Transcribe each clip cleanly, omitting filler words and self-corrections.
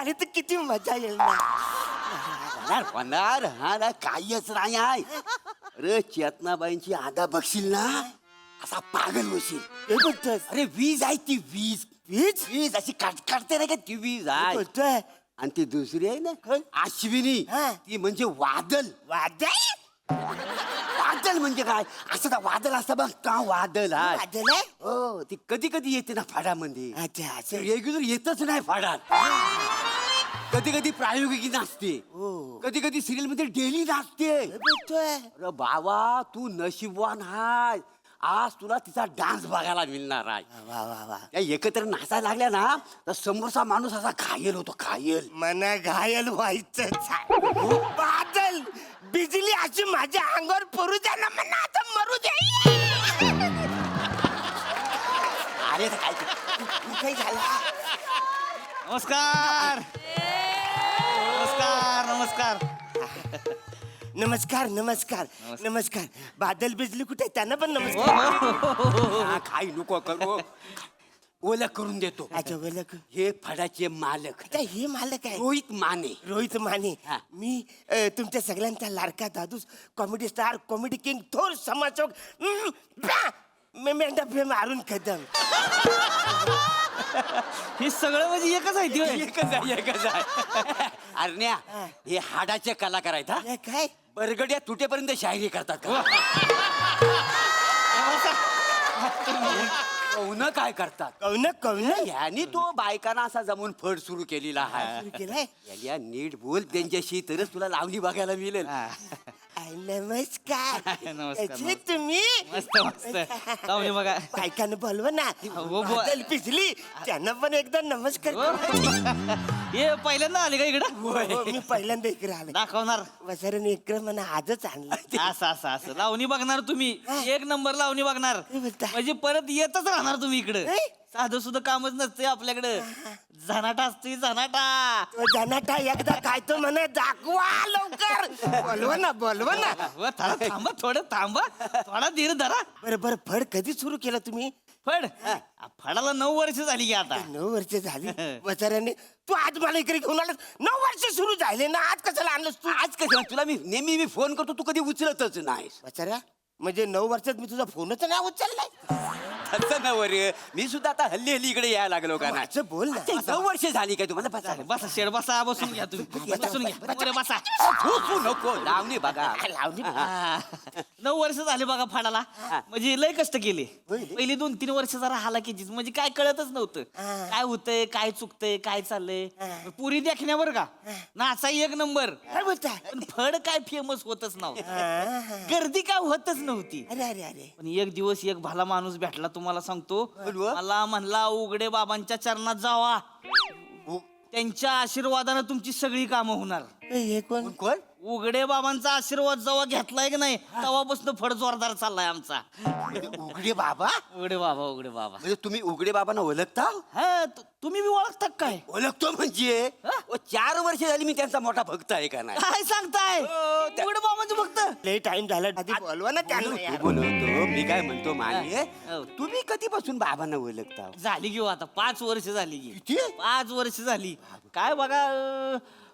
झाली तर किती मजा येईल ना. होणार होणार हा ना काहीच नाही आहे. अरे चेतनाबाईंची आधा बघशील ना असा पागल होशील. हे बोलतोय अरे वीज आहे ती वीज वीज वीज अशी काटते नाही का ती वीज आहे. बोलतोय आणि ती दुसरी आहे ना कोण? अश्विनी हा. ती म्हणजे वादल. वादळ वादल म्हणजे काय असं का वादल असतं बघ का वादल आहे. वादळ आहे? हो ती कधी कधी येते ना फाडामध्ये. अच्छा असं रेग्युलर येतच नाही फाडात. कधी कधी प्रायोगिक नाचते हो. कधी कधी सिरियल मध्ये डेली नाचते. हे बोलतोय अरे बाबा तू नशीबवान हाय आज तुला तिचा डान्स बघायला मिळणार आहे. वा वा वा त्या एकत्र नाचायला लागल्या ना तर समोरचा माणूस असा घायल होतो घायल. मना घायल व्हायचंच आहे. बादल बिजली अशी माझ्या अंगावर पडू द्या ना म्हणा आता मरू दे. अरे तर काय ते- काही झाला नमस्कार नमस्कार नमस्कार नमस्कार नमस्कार नमस्कार बादल बिजली कुठे त्यांना पण नमस्कार. हा, काही नको करू ओळख करून देतो. अच्छा बोलक हे फडाचे मालक आता हे मालक आहे रोहित माने. रोहित माने. हा. मी तुमच्या सगळ्यांचा लाडका दादूस कॉमेडी स्टार कॉमेडी किंग थोर समाजोग मेंढा फेम अरुण कदम. हे सगळं म्हणजे एकच आहे ते. एकच आहे एकच आहे. अरण्या हे हाडाचे कलाकार आहेत. हा हे काय बरगड्या तुटेपर्यंत शायरी करतात का? कौन काय करतात कौन कौन यांनी तो बायकांना असा जमून फड सुरू केलेला आहे. सुरू केलंय. याला नीट बोल त्यांच्याशी तरच तुला लावणी बघायला मिळेल. नमस्कार नमस्कार, कसे तुम्ही मस्त मस्त लावणी बघा. बायकांना बोलव ना हो, बादल पिसली त्यांना पण एकदा नमस्कार हो. हे पहिल्यांदा आले का इकडं हो, मी पहिल्यांदा इकडे आले दाखवणार वसरण इकडे मला आजच आणलं. असं असं असं लावणी बघणार तुम्ही एक नंबर लावणी बघणार काय बोलता? म्हणजे परत येतच राहणार तुम्ही इकडं ए? साधं सुद्धा कामच नसतंय आपल्याकडं झनाटा असतोय झनाटा. तो जनाटा एकदा काय तो म्हणे दाखवा लवकर बोलव ना व थांबा थांबा थोडं थांबा थोडा धीर धरा. बरं बरं फड कधी सुरू केलं तुम्ही फड फडाला 9 वर्ष झाली की आता 9 वर्ष झाली वसऱ्याने तू आज मला इकडे घेऊन आलास 9 वर्ष सुरू झाले ना आज कशाला आणलंस तू आज कसं तुला मी नेहमी फोन करतो तू कधी उचलतच नाहीस. वसऱ्या म्हणजे 9 वर्षात मी तुझा फोनच नाही उचललाय. तसं ना वर मी सुद्धा आता हल्ली हल्ली इकडे यायला लागलो का नाही. असं बोल ना 9 वर्ष झाली काय तुम्हाला बसा बसा शेड बसा बसून घ्या तुम्ही बसून घ्या बरं, बसा. झोपू नको लावणी बघा. लावणी हा. 9 वर्ष झाले बघा फाडाला म्हणजे लय कष्ट केले. पहिली 2-3 वर्ष जरा हालाकीचीच म्हणजे काय कळतच नव्हतं काय होतंय काय चुकतंय काय चाललंय. पुरी देखण्यावर का नाचा एक नंबर काय बोलता पण फड काय फेमस होतच नव्हतं गर्दी काय होतच नव्हती. अरे अरे अरे पण एक दिवस एक भला माणूस भेटला तुम्हाला सांगतो बोलवा. मला म्हणला उघडे बाबांच्या चरणात जावा त्यांच्या आशीर्वादानं तुमची सगळी कामं होणार. हे कोण कोण उघडे बाबांचा आशीर्वाद जेव्हा घेतलाय की नाही तेव्हापासून फड जोरदार चाललाय आमचा. उघडे बाबा उघडे बाबा उघडे बाबा. म्हणजे तुम्ही उघडे बाबांना ओळखता? हा तुम्ही बी ओळखता काय ओळखतो म्हणजे 4 वर्ष झाली मी त्यांचा मोठा भक्त आहे का नाही. काय सांगताय हो, त्या- उघडे बाबांचे फक्त लय टाइम झाला आधी बोलवा ना त्यांना तू यार. बोलवतो मी काय म्हणतो माने हो. तुम्ही कधीपासून बाबांना ओळखता? झाली घेऊ आता 5 वर्ष झाली की किती? 5 वर्ष झाली. काय बघा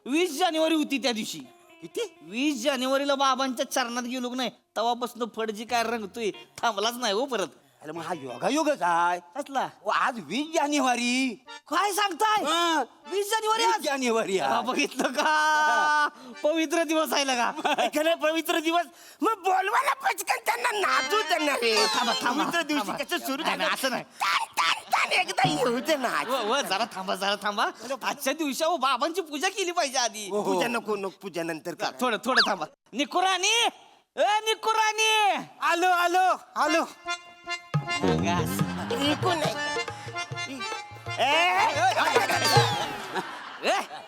20 जानेवारी होती त्या दिवशी. किती 20 जानेवारीला बाबांच्या चरणात गेलो की नाही तेव्हापासून फडजी काय रंगतोय थांबलाच नाही हो परत. अरे मग हा योगायोगच आहे. कसला ओ, आज 20 जानेवारी काय सांगताय हा. 20 जानेवारी 20 आज जानेवारी हा, आहे. बघितलं का पवित्र दिवस आहे का. एखादा पवित्र दिवस मग बोलवा ना पटकन त्यांना नाचू त्यांना रे थांबा, थांबा, पवित्र दिवशी थांबा. कसं सुरू नाही, नाही, असं नाही. तान, तान, तान, एकदा येऊ दे ना जरा थांबा आजच्या दिवशी अहो, बाबांची पूजा केली पाहिजे आधी. पूजा नको नको पूजा नंतर कर थोडं थांबा. निकुरानी निकुरानी आलो आलो आलो गास. ऐकून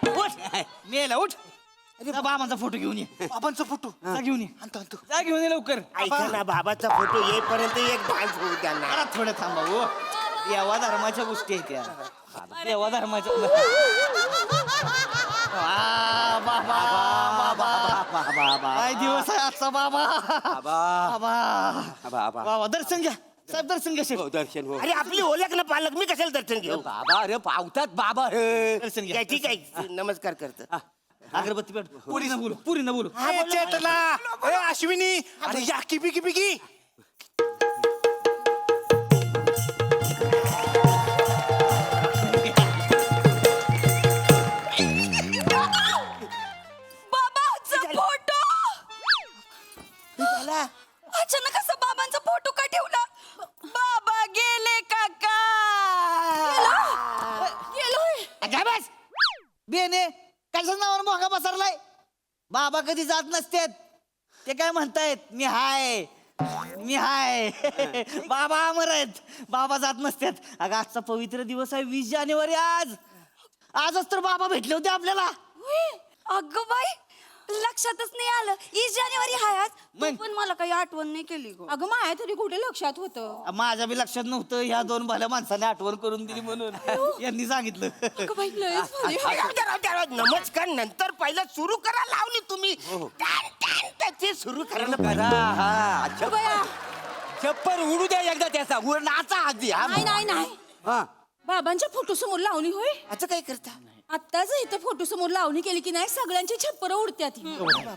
उठ मेला उठ जा बाबांचा फोटो घेऊन ये. बाबांचा फोटो जा घेऊन ये आणतो आणतो जा घेऊन ये लवकर. ऐका ना बाबाचा फोटो येईपर्यंत एक डान्स होऊ द्या ना जरा थोडं थांबा हो देवा धर्माच्या गोष्टी आहेत त्या देवा धर्माच्या बाबा बाबा काय दिवस आहे आजचा बाबा बाबा बाबा बाबा बाबा दर्शन घ्या साहेब दर्शन घ्या शेठ. हो दर्शन हो अरे आपली ओळख ना पालक, मी कशाला दर्शन घेऊ? बाबा अरे पावतात बाबा हे दर्शन घ्या. काय ठीक आहे, नमस्कार करतो. अगरबत्ती पेट. पुरी न बोलू, पुरी न बोलू. ए, चेतला ए, अश्विनी अरे या की बिकी बिकी बाबाचा फोटो झाला? अचानक असं बाबांचा फोटो का ठेवला? बाबा गेले काका गेलोय. काय बस बेने कशाच नावावर मोगा पसरलाय? बाबा कधी जात नसतेत. ते काय म्हणतायत मी हाय मी हाय. बाबा अमर आहेत, बाबा जात नसतात. अगं आजचा पवित्र दिवस आहे 20 जानेवारी. आजच तर बाबा भेटले होते आपल्याला. होय. अगं बाई लक्षातच नाही आलं. 20 जानेवारी हाय आज. तू मग? पण मला काही आठवण नाही केली गं. अगं माया तरी कुठे लक्षात होतं. माझ्या बी लक्षात नव्हतं. ह्या दोन भल्या माणसाने आठवण करून दिली म्हणून यांनी सांगितलं. अगं बाई लयच भारी. राहू द्या, राहू द्या, राहू द्या. नमस्कार नंतर पहिलं सुरू करा लावली तुम्ही. ते सुरू करायला करा हा अगं बाया. छप्पर उडू द्या एकदा त्याचा नाचा आधी हा नाही नाही नाही हा. बाबांच्या फोटो समोर लावणी होय. आता काय करता? आत्ताच इथं फोटो समोर लावणी केली की नाही सगळ्यांची छप्पर उडत्यात.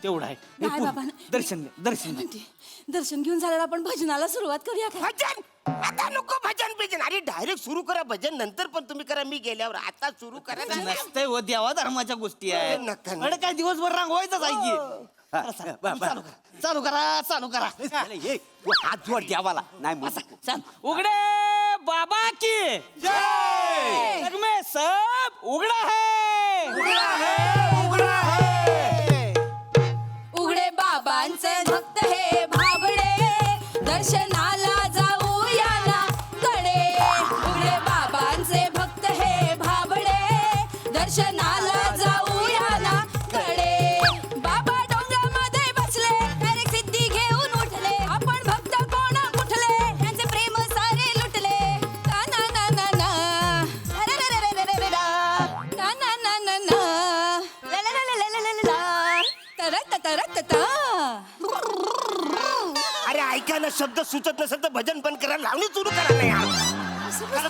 तेवढं आहे. हे नाही पूर्ण. बाबा, नाही. दर्शन घ्या, दर्शन घ्या. म्हणते दर्शन घेऊन झाल्यावर आपण भजनाला सुरुवात करूया का? भजन आता नको भजन बिजन. अरे डायरेक्ट सुरू करा भजन, नंतर पण तुम्ही करा, मी गेल्यावर. आता सुरू करा. नसतंय व देवा धर्माच्या गोष्टी आहेत. नका, नका. अरे काय दिवसभर रांगवायचंच आहे की. चालू करा चालू करा. अरे, हे, तू हात जोड द्यावाला नाही मग चल उघडे बाबा की जय! जग में सब उघडा है. उघडे बाबांचे भक्त हे भाबडे दर्शनाला जाऊया ना कडे. उघडे बाबांचे भक्त हे भाबडे दर्शनाला जाऊया ना कडे. बाबा डोंगरामध्ये बसले डायरेक्ट सिद्धी घेऊन उठले. आपण भक्त कोण कुठले त्यांचे प्रेम सारे लुटले. ना ना ना ना ना अरे रे रे रे रे रे रा. ना ना ना ना ना ला ला ला ला ला ला ला ला. तरत तरत ता. अरे ऐका ना, शब्द सुचत नसेल तर भजन पण करा, लावणी सुरू करा ना यार.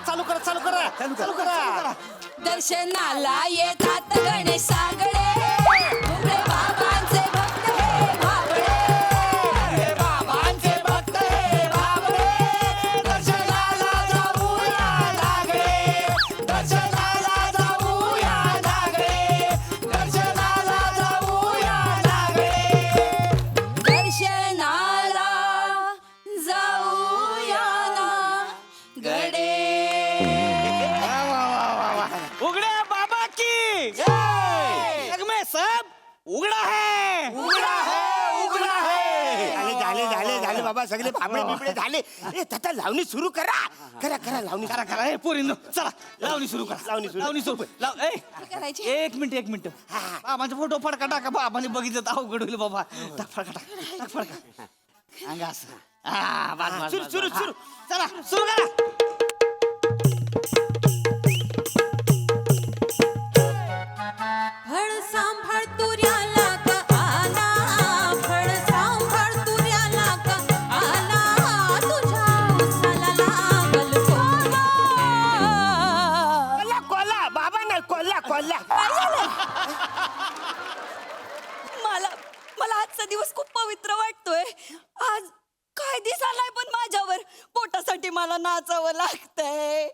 चालू करा चालू करा चालू करा दर्शनाला येतात गणेश सागडे. उघडे बाबांचे भक्त हे भाबडे. उघडे बाबांचे भक्त हे भाबडे दर्शनाला जाऊया लागले. दर्शनाला जाऊया लागले. दर्शनाला जाऊया लागले. दर्शनाला जाऊया ना गडे. उघडे बाबा की जग में सब उघडा है. झाले बाबा, सगळे भाबडे बिबडे झाले. ए तथा लावणी सुरू करा. करा करा लावणी करा करा हे पोरींनो चला लावणी सुरू करा. लावणी सुरू. लावणी सुरू लाव. ए, करायची? एक मिनिट बाबांचा फोटो फडका टाका. बाबाने बघितलं तर अवघड होईल बाबा. टाक फडका टाक फडका. अंगा असं. हा, बस, बस, सुरू बस, सुरू बस. सुरू. चला सुरू करा. फळ सांभाळ तुऱ्याला का आला. फळ सांभाळ तुऱ्याला का आला. तुझ्या उसाला लागल कोला. कोल्हा कोल्हा बाबा नाही, कोल्हा कोल्हा. मला मला आजचा दिवस खूप पवित्र वाटतोय. आज काय दिसालाय पण माझ्यावर पोटासाठी मला नाचावं लागतंय.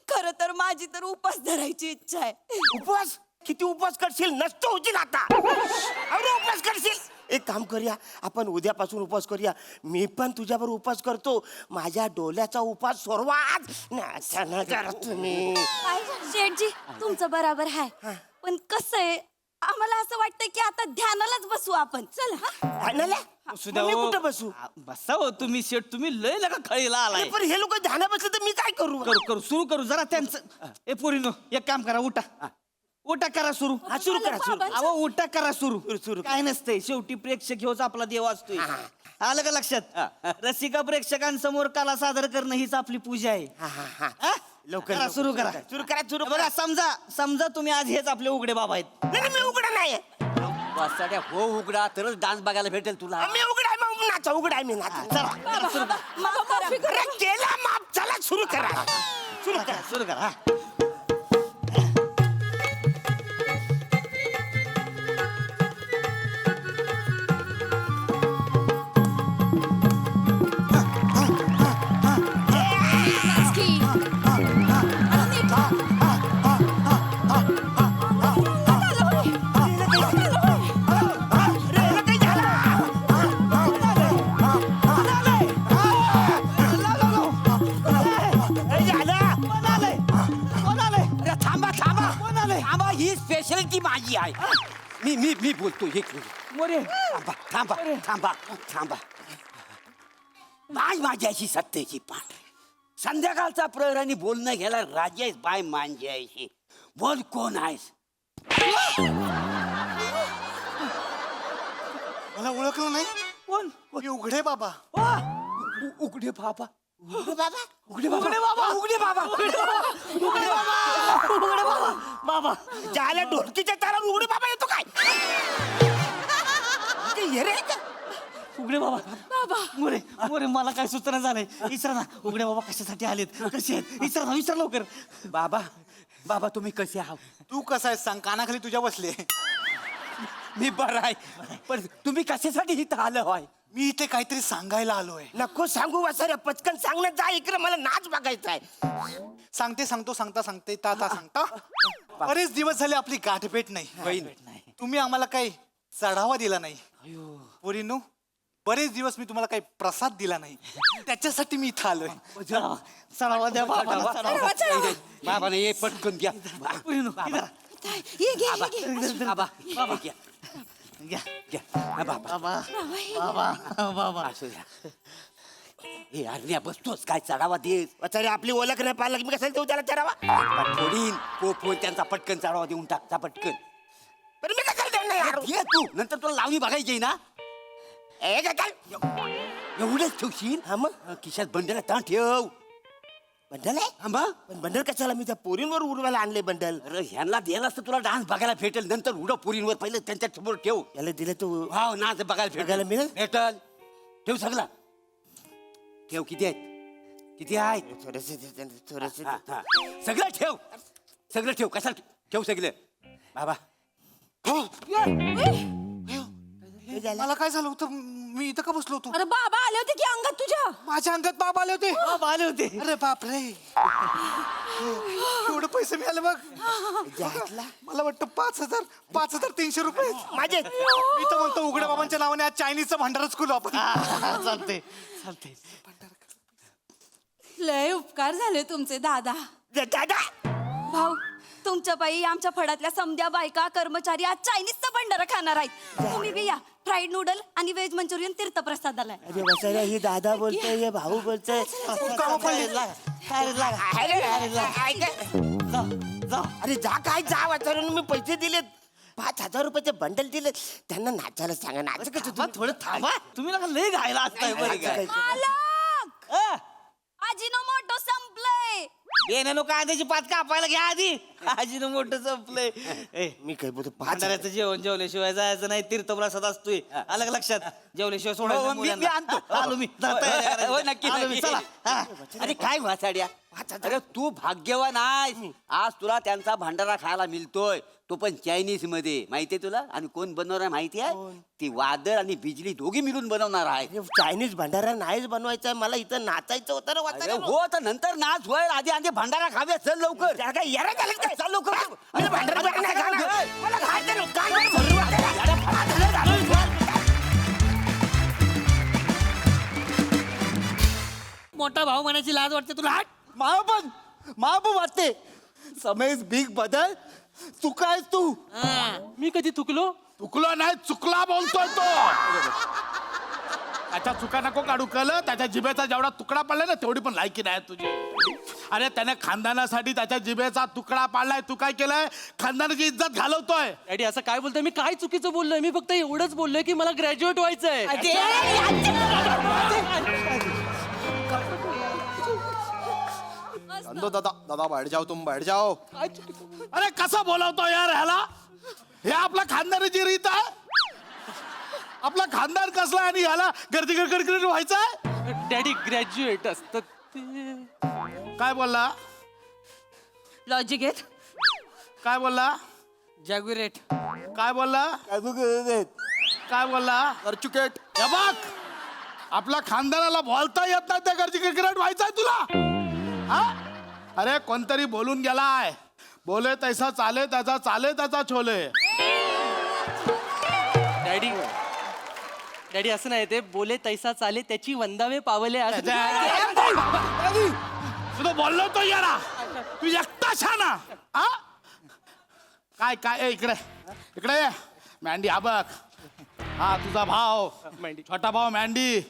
खर तर माझी तर उपास धरायची इच्छा आहे. उपवास किती उपवास करशील? नसतो होशील आता. अरे उपवास करशील. एक काम करूया, आपण उद्यापासून उपवास करूया. मी पण तुझ्यावर उपवास करतो. माझ्या डोल्याचा उपवास सोडवा आज. नाचा ना जरा तुम्ही. शेठजी तुमचं बराबर आहे. पण कसं आहे, आम्हाला असं वाटतंय की आता ध्यानालाच बसू आपण. चल हा. ध्यानाला? बसू द्या मग मी हो. कुठं बसू? बसा हो तुम्ही शेट. तुम्ही लय लगा खळीला आलाय. अरे पण हे लोक ध्याना बसले तर मी काय करू? करू सुरू करू जरा त्यांचं. ए पोरीनो एक काम करा. उठा करा सुरू. हा, सुरू करा सुरू. अहो उठा करा सुरू. सुरू. काय नसतंय, शेवटी प्रेक्षक हेच आपला देव असतोय. आलं का लक्षात? रसिका प्रेक्षकांसमोर कला सादर करणं हीच आपली पूजा आहे. हा? लवकर करा, सुरू करा. सुरू करा सुरू बघा समजा तुम्ही आज हेच आपले उघडे बाबा आहेत. नाही मी उघडा नाही. वासाड्या हो उघडा तरच डान्स बघायला भेटेल तुला मी उघडा आहे, मग नाचा उघडा मी नाचा बाबा माफी करा. अरे केला माफ, चला सुरू करा सुरू करा सुरू करा. नाचकी. अरे थांबा थांबा थांबा, ही स्पेशालिटी माझी आहे. मी बोलतो एक मिनिट. मोरे थांबा थांबा थांबा थांबा. बाय माझ्याशी सत्तेची पांढरी, संध्याकाळचा प्रहर आणि बोलणं घ्यायला राजेश बाय मांजायशी. बोल कोण आहेस? मला ओळखलं नाही. कोण मी उघडे बाबा. उघडे बाबा, उघडे बाबा उघडे बाबा, उघडे बाबा, उघडे बाबा. बाबा ज्याला ढोलकीच्या तारा उघडे बाबा येतो काय ते हे रे का? उघडे बाबा मोरे मोरे मला काय सूचना झालंय. विचारा ना उघडे बाबा कशासाठी आलेत, कसे आहेत, विचारा ना, विचारा लवकर. बाबा बाबा तुम्ही कसे आहात? तू कसा आहेस सांग, कानाखाली तुझ्या बसले. मी बरं आहे, पण तुम्ही कशासाठी इथं आलं होय? मी इथे काहीतरी सांगायला आलोय. नको सांगू वासऱ्या, पटकन सांगण्यात जा इकडे, मला नाच बघायचा आहे. सांगते ताता सांगता. बरेच दिवस झाले आपली गाठभेट नाही. बहीण. तुम्ही आम्हाला काही चढावा दिला नाही. पोरींनो, बरेच दिवस मी तुम्हाला काही प्रसाद दिला नाही, त्याच्यासाठी मी इथं आलोय. चढावा द्या बाबाला, चढावा. बाबाने ये पटकन घ्या. पुरीनो, इधर. ये घे, ये घे. बाबा बाबा घ्या घ्या. घ्या. बाबा बाबा बाबा बाबा असू द्या. हे अरण्या बसतोस काय चढावा देस? वासऱ्या आपली ओळख नाही पाहिलं की मी कशाला देऊ त्याला चढावा? थोडीन कोण त्यांचा पटकन चढावा देऊन टाकता पटकन. पण मी कशाला देऊ यार? ये तू नंतर तुला लावणी बघायची ना. ए काय काय? एवढंच ठेवशील? हा मग खिशात बंडल ताण ठेव. बंडल आहे? हा मग? पण बंडल कशाला? मी त्या पोरींवर उडवायला आणले बंडल. अरे ह्यांना दिला असतं तुला डान्स बघायला भेटेल, नंतर उडव पुरींवर पहिलं त्यांच्या समोर ठेव. याला दिलं तू वाव नाच बघायला बघायला मिळेल? भेटल. ठेव सगळं ठेव. किती आहेत? किती आहेत? थोडस हा, हा. सगळं ठेव, सगळं ठेव. कशाला ठेव सगळं? बाबा मला काय झालं होतं? मी इथं का बसलो होतो? अरे बाबा आले होते की अंगात तुझ्या. माझ्या अंगात बाबा आले होते. बाबा आले होते. अरे बापरे, एवढे पैसे मिळाले बघ. मला वाटतं 5,300 रुपये माझे. मी तर म्हणतो उघड्या बाबांच्या नावाने आज चायनीजचं भांडारच खुलं आपण. चालते चालते. लय उपकार झाले तुमचे दादा. दादा भाऊ, तुमच्या बाई आमच्या फडातल्या समध्या बायका कर्मचारी आज चायनीजचा भंडारा खाणार आहेत. तुम्ही बी या. फ्राईड नूडल आणि व्हेज मंचुरियन तीर्थप्रसाद आलाय. अरे वसाऱ्या, ही दादा बोलतोय, हे भाऊ बोलतोय. अरे जा काय जा वाचारून मी पैसे दिलेत. 5,000 रुपयाचे बंडल दिले त्यांना. नाचायला सांगा. नाच कसं थांबा, थोडं थांबा. तुम्ही नका लय घायला असताय बरं काय. मालक, अजिनोमोटो संपलंय. येण्यानो कांद्याची पात कापायला घ्या आधी. आजीनं मोठं संपलंय. ए, मी काय बोलतो? 5,000 भांडाऱ्याचं जेवण जेवल्याशिवाय जायचं नाही. तीर्थप्रसाद असतोय. आलं का लक्षात? जेवल्याशिवाय हो, सोडायचं मी मुलांना. आणतो. आलो मी. तयारी करायची. हो, नक्की, आलो मी. नक्की. चला. हा. अरे काय वाचाड्या, अरे तू भाग्यवान आहेस. आज तुला त्यांचा भांडारा खायला मिळतोय, तो पण चायनीज मध्ये. माहितीये तुला? आणि कोण बनवणार माहिती आहे? ती वादळ आणि बिजली दोघी मिळून बनवणार आहे. अरे चायनीज भंडारा नाहीच बनवायचा. मला इथं नाचायचं होतं ना अरे वाचायला. हो, तर नंतर नाच होईल. आधी आधी भांडारा खाव्या. चल लवकर. त्याला काय येरा झालं काय? चल लवकर. मी भांडारा बिंडारा नाही खाणार. मला खायचं नाही. काय नाही भरू वाटायला. मोठा भाऊ म्हणायची लाज वाटते तुला. हट. मा पण वाटते. समेश बिग बदल. चुकायस तू. मी कधी चुकलो? चुकलो नाही, चुकला बोलतोय तो. त्याच्या चुका नको काढू. कळलं? त्याच्या जिभेचा जेवढा तुकडा पडलाय ना, तेवढी पण लायकी नाही तुझी. अरे त्याने खानदानासाठी त्याच्या जिभेचा तुकडा पाडलाय. तू काय केलंय? खानदानाची इज्जत घालवतोय. डॅडी असं काय बोलतोय? मी काय चुकीचं बोललोय? मी फक्त एवढंच बोललोय की मला ग्रॅज्युएट व्हायचंय. दादा बैठ जाओ, तुम बैठ जाओ. अरे कसं बोलवतो यार ह्याला? हे आपल्या खानदानाची रीत आहे. आपला खानदान कसला आणि याला गर्दी गडगड व्हायचंय. डॅडी ग्रॅज्युएट असतात ते. काय बोलला? लॉजिक आहेत. काय बोलला? जॅग्युरेट. काय बोलला? काय बोलला? अर्चुकेट. हे बघ, आपल्या खानदानाला बोलता येत नाही, त्या गर्दी गडगड व्हायचंय तुला. हा? अरे कोणतरी बोलून गेलाय, बोले तैसा चाले त्याचा, चाले त्याचा छोले. डॅडी डॅडी असं नाही, ते बोले तैसा चाले त्याची वंदावे पावले असं. तुला बोललो तो यारा, तू एकटा छाना. हा? काय काय ए, इकडे इकडे ये. मँडी हा बघ, हा तुझा भाव छोटा भाव मँडी.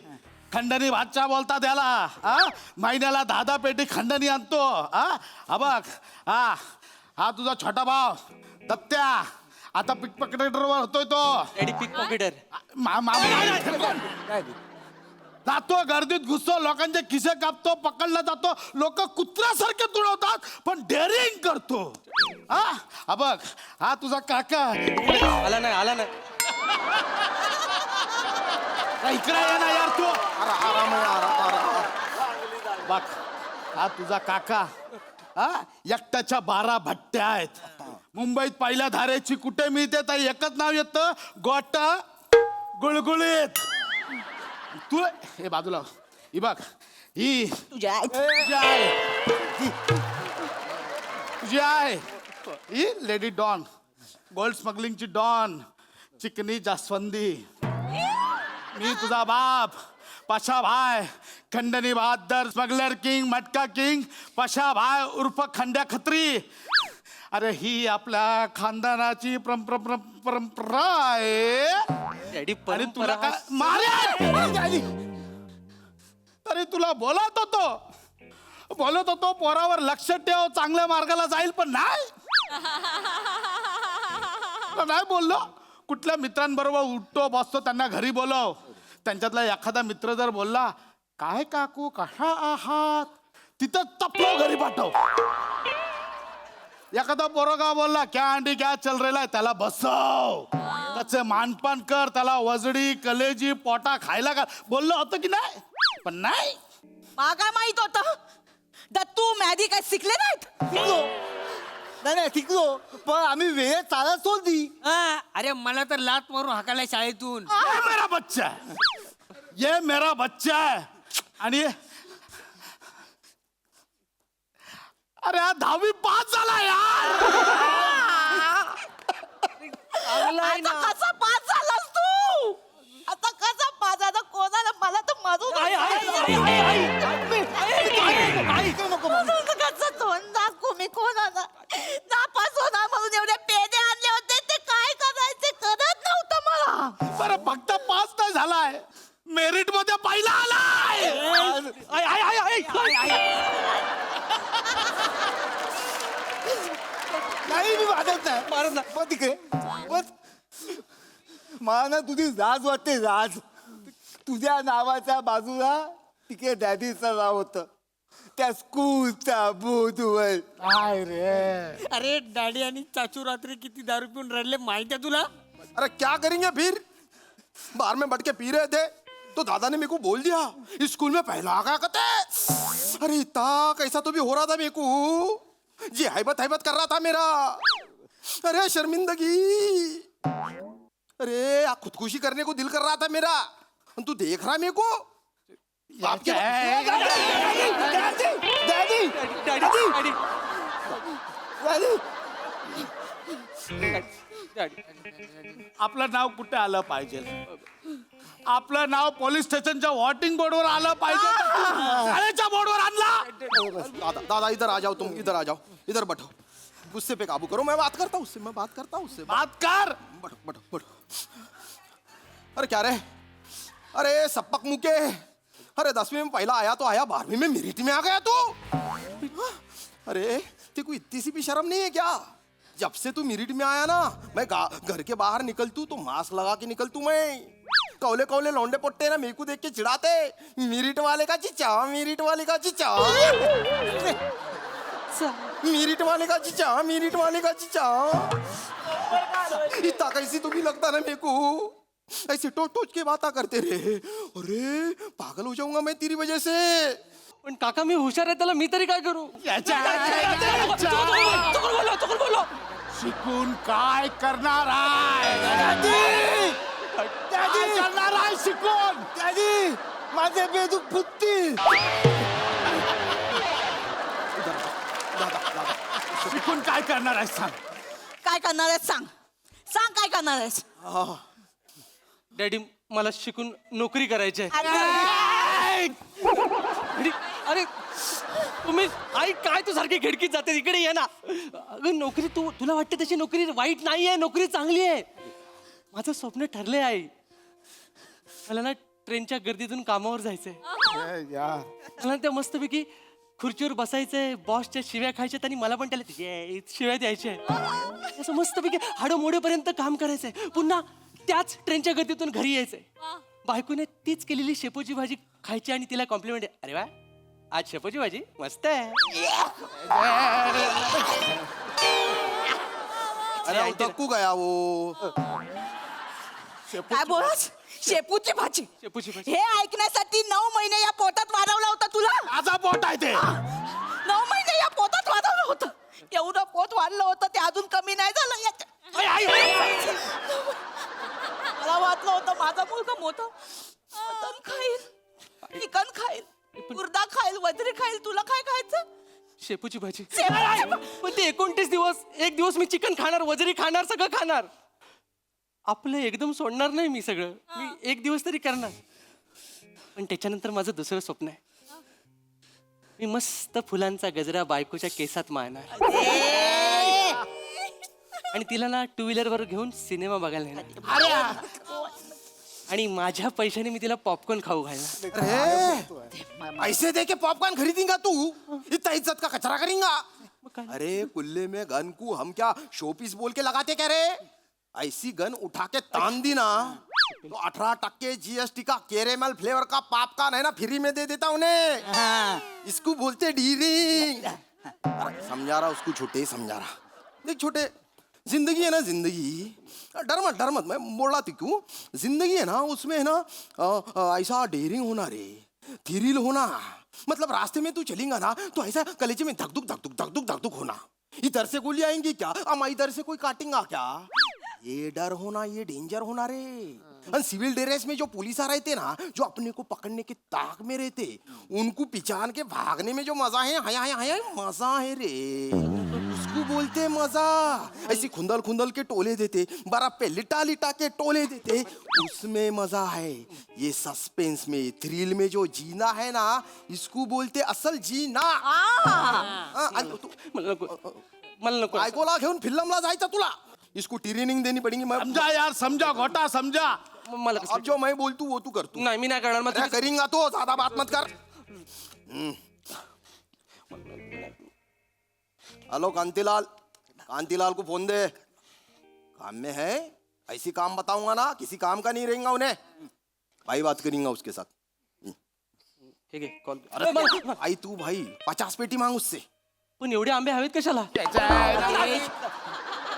खंडणी भातच्या बोलता त्याला. हा? महिन्याला 10 पेटी खंडणी आणतो. हा बघ, हा तुझा छोटा भाव दत्त्या. आता पिक पॉकेटरवर होतोय तो. डॅडी पिक पॉकेटर. जातो गर्दीत घुसतो, लोकांचे खिसे कापतो, पकडला जातो. लोक कुत्र्यासारखे तुडवतात, पण डेअरिंग करतो. हा बघ, हा तुझा काका. आला नाही आला नाही. इकडे ये ना यार तू. बघ, हा तुझा काका. एकट्याच्या 12 भट्ट्या आहेत. मुंबईत पहिल्या धारेची कुठे मिळते तर एकच नाव येतं, गोटा गुळगुळीत. तू हे बाजूला ही बघ, ही तुझी आहे ही लेडी डॉन, गोल्ड स्मगलिंगची डॉन, चिकनी जास्वंदी. मी तुझा बाप पशा भाय, खंडणी बहादर, स्मगलर किंग, मटका किंग, पशा भाय उर्फ खंड्या खत्री. अरे ही आपल्या खानदानाची परंपरा आहे. डॅडी आणि तुला परंपरा. काय मारे तरी तुला बोलत होतो पोरावर लक्ष ठेव, चांगल्या मार्गाला जाईल, पण नाही. नाही बोललो. कुठल्या मित्रांबरोबर उठतो बसतो, त्यांना घरी बोलव. त्यांच्यातला एखादा मित्र जर बोलला, काय काकू कशा आहात, तिथं तपलो घरी पाठव. एखादा पोरगा बोलला, क्या अंडी क्या चल रेला, त्याला बसव, त्याचे मानपान कर, त्याला वजडी कलेजी पोटा खायला का. बोललो होतं की नाही, पण नाही. मला काय माहित होतं दत्तू मॅदी काय शिकले नाहीत. नाही शिकलो, पण आम्ही वेळेत चालत सोडली. अरे मला तर लात मारून हाकायला शाळेतून. ये मेरा बच्चा है, ये मेरा बच्चा है. आणि अरे 10वी पास झाला यार. आता कसा पास झालास तू? आता कसा पास झाला? कोणाला मला तर मधून कसं तोंड दाखवू मी कोणाला? नापास होणार म्हणून एवढे पेढे आणले होते, ते काय करायचे कळत नव्हतं मला. बरं फक्त पास नाही झालाय, मेरिट मध्ये पहिला आलाय. नाही मी वाजत नाही मारत नाही. पण तिकडे बस, मला ना तुझी राज वाटते, राज. तुझ्या नावाच्या बाजूला तिकडे डॅडीचं नाव होतं, त्या स्कूलच्या बोर्डवर. काय रे, अरे डॅडी आणि चाचू रात्री किती दारू पिऊन रडले माहिती आहे तुला? अरे क्या करेंगे फिर, बार में बैठ के पी रहे थे तो दादा ने मेरे को बोल दिया इस स्कूल में पहला आ गया कहते. अरे इतना कैसा तो भी हो रहा था मेरे को, जी हैबत कर रहा था मेरा. अरे शर्मिंदगी, अरे खुदकुशी करने को दिल कर रहा था मेरा. तू देख रहा मेरे को आपके आपलं नाव कुठे आलं पाहिजे? आपलं नाव पोलीस स्टेशनच्या वॉटिंग बोर्डवर आलं पाहिजे. शाळेच्या बोर्डवर आणला. दादा इधर आ जाओ, तुम इधर आ जाओ, इधर बैठो. गुस्से पे काबू करो, मैं बात करता हूँ उससे. बात कर. बैठो. अरे क्या रे, अरे सपक मुके, अरे 10वीं में पहला आया तो आया, 12वीं में मेरिट में आ गया तू. अरे तेको इतनी सी भी शर्म नहीं है क्या? जब से तू मेरिट में आया ना, मैं घर के बाहर निकलतू तो मास्क लगा के निकलतू. मैं कौले लौंडे पट्टे ना मेरे को देख के चिढ़ाते, मेरिट वाले का चिचा, मेरिट वाले का चिचा, मेरिट वाले का चिचा, मेरिट वाले का चिचा. इतना कैसी तो भी लगता ना मेरे को. ऐसे टोच टोच के बातें करते रहे. अरे पागल हो जाऊंगा मैं तेरी वजह से. पण काका मी हुशार आहे त्याला मी तरी काय करू शिकून काय करणार आहे? काय करणार आहे शिकून? माझे बेदूक फुटतील. शिकून काय करणार आहे सांग. काय करणार आहेस सांग सांग काय करणार आहेस डॅडी मला शिकून नोकरी करायची आहे अरे, डॅडी, अरे तुम्ही आई काय तू सारखी खिडकीत जाते इकडे ये ना अगं नोकरी तुला वाटते तशी नोकरी वाईट नाही आहे नोकरी चांगली आहे माझं स्वप्न ठरले आहे मला ना ट्रेनच्या गर्दीतून कामावर जायचंय मला त्या मस्तपैकी खुर्चीवर बसायचंय बॉसच्या शिव्या खायच्या आणि मला पण त्याला शिव्या द्यायच्या असं मस्तपैकी हाडं मोडेपर्यंत काम करायचंय पुन्हा त्याच ट्रेनच्या गर्दीतून घरी यायचंय बायकोने तीच केलेली शेपूची भाजी खायची आणि तिला कॉम्प्लिमेंट अरे वा आज शेपूची भाजी मस्त आहे अरे तक्कू गया वो. काय बोलस शेपूची भाजी शेपूची भाजी हे ऐकण्यासाठी 9 महिने या पोटात वाढवलं होतं तुला माझा पोट आहे ते. 9 महिने या पोटात वाढवलं होतं एवढं पोट वाढलं होतं ते अजून कमी नाही झालं मला वाटलं होतं माझा मुलगा मोठा मटण खाईल चिकन खाईल मुर्दा खाईल वजरी खाईल तुला काय खायचं शेपूची भाजी शेपूची भा- पण ते 29 दिवस एक दिवस मी चिकन खाणार वजरी खाणार सगळं खाणार आपलं एकदम सोडणार नाही मी सगळं मी एक दिवस तरी करणार पण त्याच्यानंतर माझं दुसरं स्वप्न आहे मी मस्त फुलांचा गजरा बायकोच्या केसात मारणार आणि तिला ना 2 व्हीलरवर घेऊन सिनेमा बघायला नेणार आणि माझ्या पैशाने मी तिला पॉपकॉर्न खाऊ घालणार अरे ऐसे दे के पॉपकॉर्न खरीदेगा तू. इतना इज्जत का कचरा करेगा. काय? अरे कुल्ले में गन को हम क्या शोपीस बोल के लगाते क्या रे. ऐसी गन उठा के तान दी ना तो 18% GST का कैरेमल फ्लेवर का पॉपकॉर्न है ना फ्री में दे देता उन्हें. इसको बोलते डीरिंग. अरे समझा रहा उसको छोटे समझा रहा. देख छोटे जिंदगी है ना जिंदगी डर मत मैं बोल रहा थी क्यों जिंदगी है ना उसमें है ना ऐसा डेयरिंग होना रे थ्रिल होना मतलब रास्ते में तू चलेगा ना तो ऐसा कलेजे में धक दुक होना इधर से गोली आएंगी क्या अमा इधर से कोई काटेगा क्या ये डर होना ये डेंजर होना रे. और सिविल ड्रेस में जो पुलिस आ रहते ना जो अपने को पकड़ने के ताक में रहते उनको पिछान के भागने में जो मजा है हाय मजा है रे उसको बोलते मजा. ऐसी खुंदल खुंदल के टोले देते बरा पे लिटा लिटा के टोले देते उसमें मजा है. ये सस्पेंस में थ्रिल में जो जीना है ना इसको बोलते असल जीना. मला नको बायकोला घेऊन फिल्मला जायचं तुला इसको ट्रेनिंग देनी पड़ेगी. मैं समजा यार समजा घोटा समजा. मला अब जो मैं बोलतू वो तू कर तू. नाही मी नाही करणार मग अरे करेंगा तो ज्यादा बात मत कर. हेलो कांतीलाल को फोन दे. काम में है ऐसी काम बताऊंगा ना किसी काम का नहीं रहेगा उन्हें. भाई बात करेंगे उसके साथ. ठीक आहे कॉल अरे आई तू भाई 50 पेटी मांग उससे. पण एवढे आंबे हवेत कशाला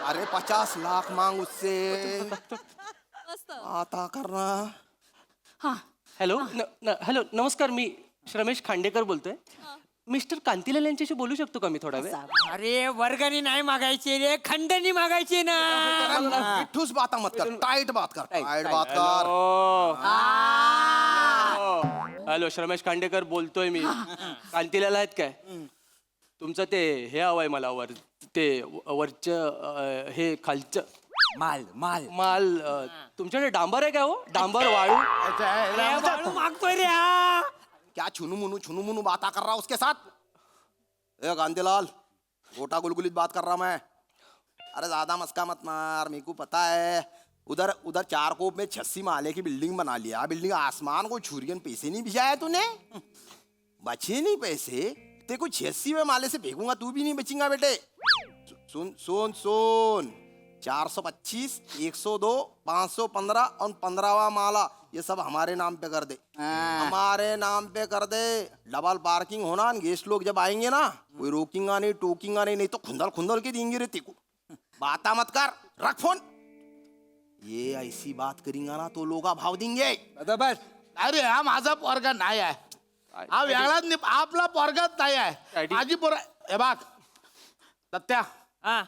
अरे 50 लाख मांग उससे. आता करना. हा हॅलो हॅलो नमस्कार मी रमेश खांडेकर बोलतोय मिस्टर कांतीलाल यांच्याशी बोलू शकतो का मी थोडा वेळ अरे वर्गणी नाही मागायची रे खंडणी मागायची ना ठूस बात मत कर टाइट बात कर टाइट बात कर. हॅलो रमेश खांडेकर बोलतोय मी कांतीलाल आहेत काय तुमचं ते हे हवंय मला वरचं हे खालचं माल माल माल तुमच्याकडे डांबर आहे का हो डांबर वाळू वाळू मागतोय रे हा क्या छुनू मुनू बात कर रहा उसके साथ. ए कांतीलाल गोटा गुलगुलित बात कर रहा मैं. अरे ज्यादा मस्का मत मार मेरे को पता है उधर 4 कोप में 86 माले की बिल्डिंग बना लिया. बिल्डिंग आसमान को छुरियन पैसे नहीं भिजाया तूने बचे नहीं पैसे तेरे को 86वें माले से फेंकूंगा तू भी नहीं बचेगा बेटे. सुन 425 102 515 और 15वां माला ये सब हमारे नाम पे कर दे. हमारे नाम पे कर दे. डबल पार्किंग होना गेस्ट लोग जब आएंगे ना कोई रोकेंगा नहीं टोकेंगा नहीं तो खुंदल के देंगे रे तेको. बाता मत कर रख फोन. ये ऐसी बात करेंगा ना तो लोग भाव देंगे. बस अरे हा माझा पोरगा नाही आहे हा वेगळाच आपला पोरगाच नाही आहे Daddy. माझी पोर हे बघ सत्या हा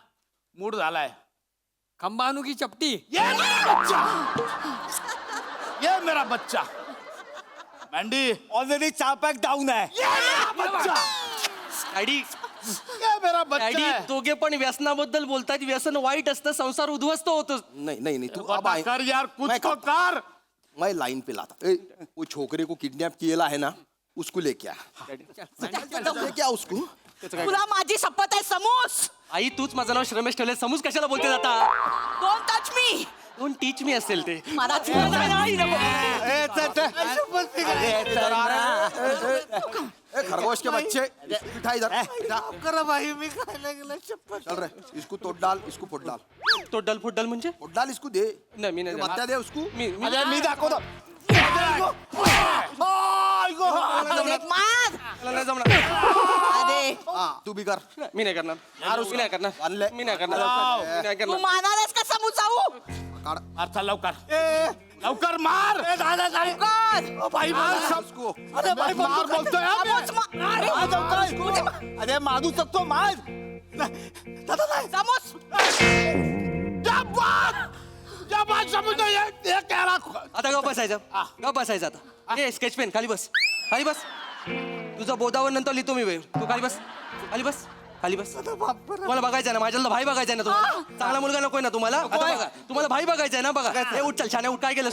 मूड झालाय खंबा आणू की चपटी ये मेरा बच्चा ये मेरा बच्चा मॅन्डी ऑलरेडी 4 पॅक डाऊन आहे. ये मेरा बच्चा डॅडी ये मेरा बच्चा डॅडी है. दोघे पण व्यसनाबद्दल बोलतात व्यसन वाईट असतं संसार उद्ध्वस्त होतो नहीं नहीं नहीं तू अब बता आए कर यार कुछ मैं तो कर मैं लाइन पे लाता. ए, वो छोकरे को किडनैप किया है ना उसको लेके आ. लेके आ उसको. तुला माझी शपथ आहे समूस. आई तूच माझं नाव श्रमेश ठेवले समूज कशाला बोलते जाता डोंट टच मी. दोन टीच मी असेल ते मला ए, खरगोश के बच्चे बिठा इधर बिठा. करा भाई मी खायला गेला चप्पल. चल रहे इसको तोड़ डाल इसको फोड़ डाल तोड्डल फुड्डल म्हणजे फोड़ डाल इसको दे. नाही मी नाही ये बत्त्या दे उसको. अरे मी दाखवतो मार. मला नाही जमणार अरे हाँ तू भी कर. मी नाही करणार मी नाही करणार आणलंय. मी नाही करणार मी नाही तू करणार मारणारच का समूस जाऊ. काढ. मार चल लवकर लवकर मार भाई मार उसको. अरे भाई मार बोलतोय हा मी. अरे मारू शकतो मार. समूस. समजतो हे केला आता गप बसायचं गप बसायचं आता ए स्केच पेन खाली बस खाली बस तुझं बोधावर नंतर लिहितो मी वेळ तू खाली बस खाली बस खाली बस तुम्हाला बघायचं ना माझ्याला भाई बघायचा ना तुम्हाला चांगला मुलगा नकोय ना तुम्हाला आता बघा तुम्हाला भाई बघायचा ना बघा ए उठ चल छान उठ काय केलं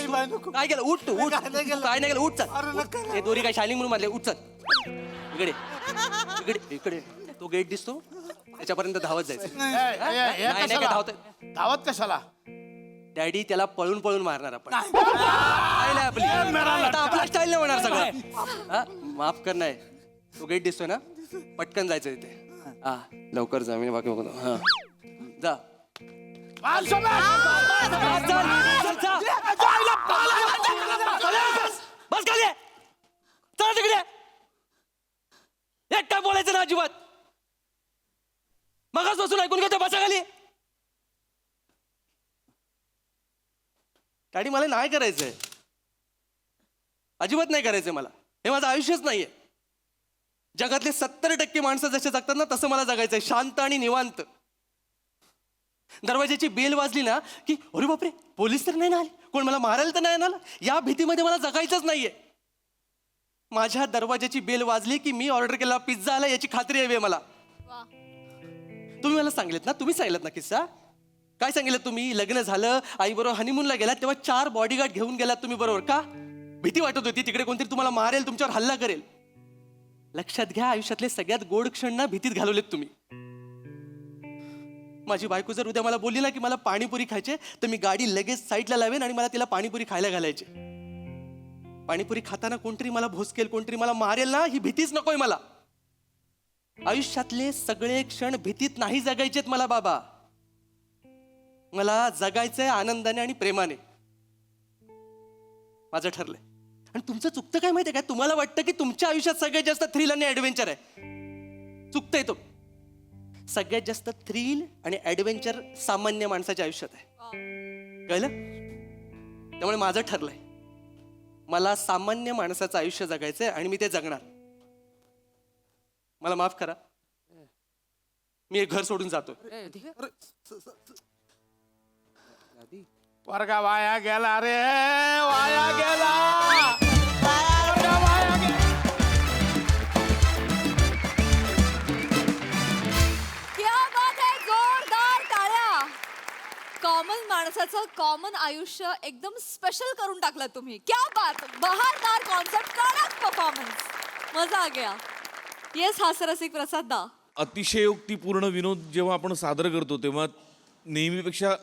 काय केलं उठ तू उठ काय नाही केलं उठ चल हे दोरी काय शायनिंग म्हणून मारले उठ चल इकडे इकडे इकडे तो गेट दिसतो त्याच्यापर्यंत धावत जायचं नाही नाही काय धावत धावत कशाला डॅडी त्याला पळून पळून मारणार आपण स्टाईल आहे आपली आता आपला स्टाईल नाही होणार सगळं हा? माफ कर नाही तो गेट दिसतोय ना पटकन जायचं इथे हा लवकर जा मी बाकी बघतो हा जा बस खाली चला तिकडे एक काय बोलायचं ना अजिबात मगच बसून ऐकून घेतो बसा खाली डॅडी मला नाही करायचंय अजिबात नाही करायचंय मला हे माझं आयुष्यच नाहीये जगातले 70% माणसं जसे जगतात ना तसं मला जगायचंय शांत आणि निवांत दरवाजाची बेल वाजली ना की अरे बापरे पोलीस तर नाही ना आले कोण मला मारायला तर नाही आला या भीतीमध्ये मला जगायचंच नाहीये माझ्या दरवाजाची बेल वाजली की मी ऑर्डर केला पिझ्झा आला याची खात्री हवी मला तुम्ही मला सांगितलं ना तुम्ही सांगितलं ना किस्सा काय सांगितलं तुम्ही लग्न झालं आई बरोबर हनीमूनला गेलात तेव्हा 4 बॉडीगार्ड घेऊन गेलात तुम्ही बरोबर का भीती वाटत होती तिकडे कोणतरी तुम्हाला मारेल तुमच्यावर हल्ला करेल लक्षात घ्या आयुष्यातले सगळ्यात गोड क्षण ना भीतीत घालवलेत तुम्ही माझी बायको जर उद्या मला बोलली ना की मला पाणीपुरी खायचे तर मी गाडी लगेच साईडला लावेन आणि मला तिला पाणीपुरी खायला घालायचे पाणीपुरी खाताना कोणतरी मला भोसकेल कोणतरी मला मारेल ना ही भीतीच नकोय मला आयुष्यातले सगळे क्षण भीतीत नाही जगायचेत मला बाबा मला जगायचंय आनंदाने आणि प्रेमाने माझं ठरलंय आणि तुमचं चुकतं काय माहितीये काय तुम्हाला वाटतं की तुमच्या आयुष्यात सगळ्यात जास्त थ्रिल आणि ऍडव्हेंचर आहे चुकतंय तो सगळ्यात जास्त थ्रिल आणि ऍडव्हेंचर सामान्य माणसाच्या आयुष्यात आहे कळलं त्यामुळे माझं ठरलंय मला सामान्य माणसाचं आयुष्य जगायचंय आणि मी ते जगणार मला माफ करा मी एक घर सोडून जातो वर्गा वाया गेला रे वाया गेला क्या बात है जोरदार टाळ्या कॉमन माणसाचं कॉमन आयुष्य एकदम स्पेशल करून टाकलं तुम्ही क्या बात बहारदार कॉन्सेप्ट कडक परफॉर्मन्स मजा आ गया येस हास्यरसिक प्रसाद दा अतिशयोक्तीपूर्ण विनोद जेव्हा आपण सादर करतो तेव्हा नेहमीपेक्षा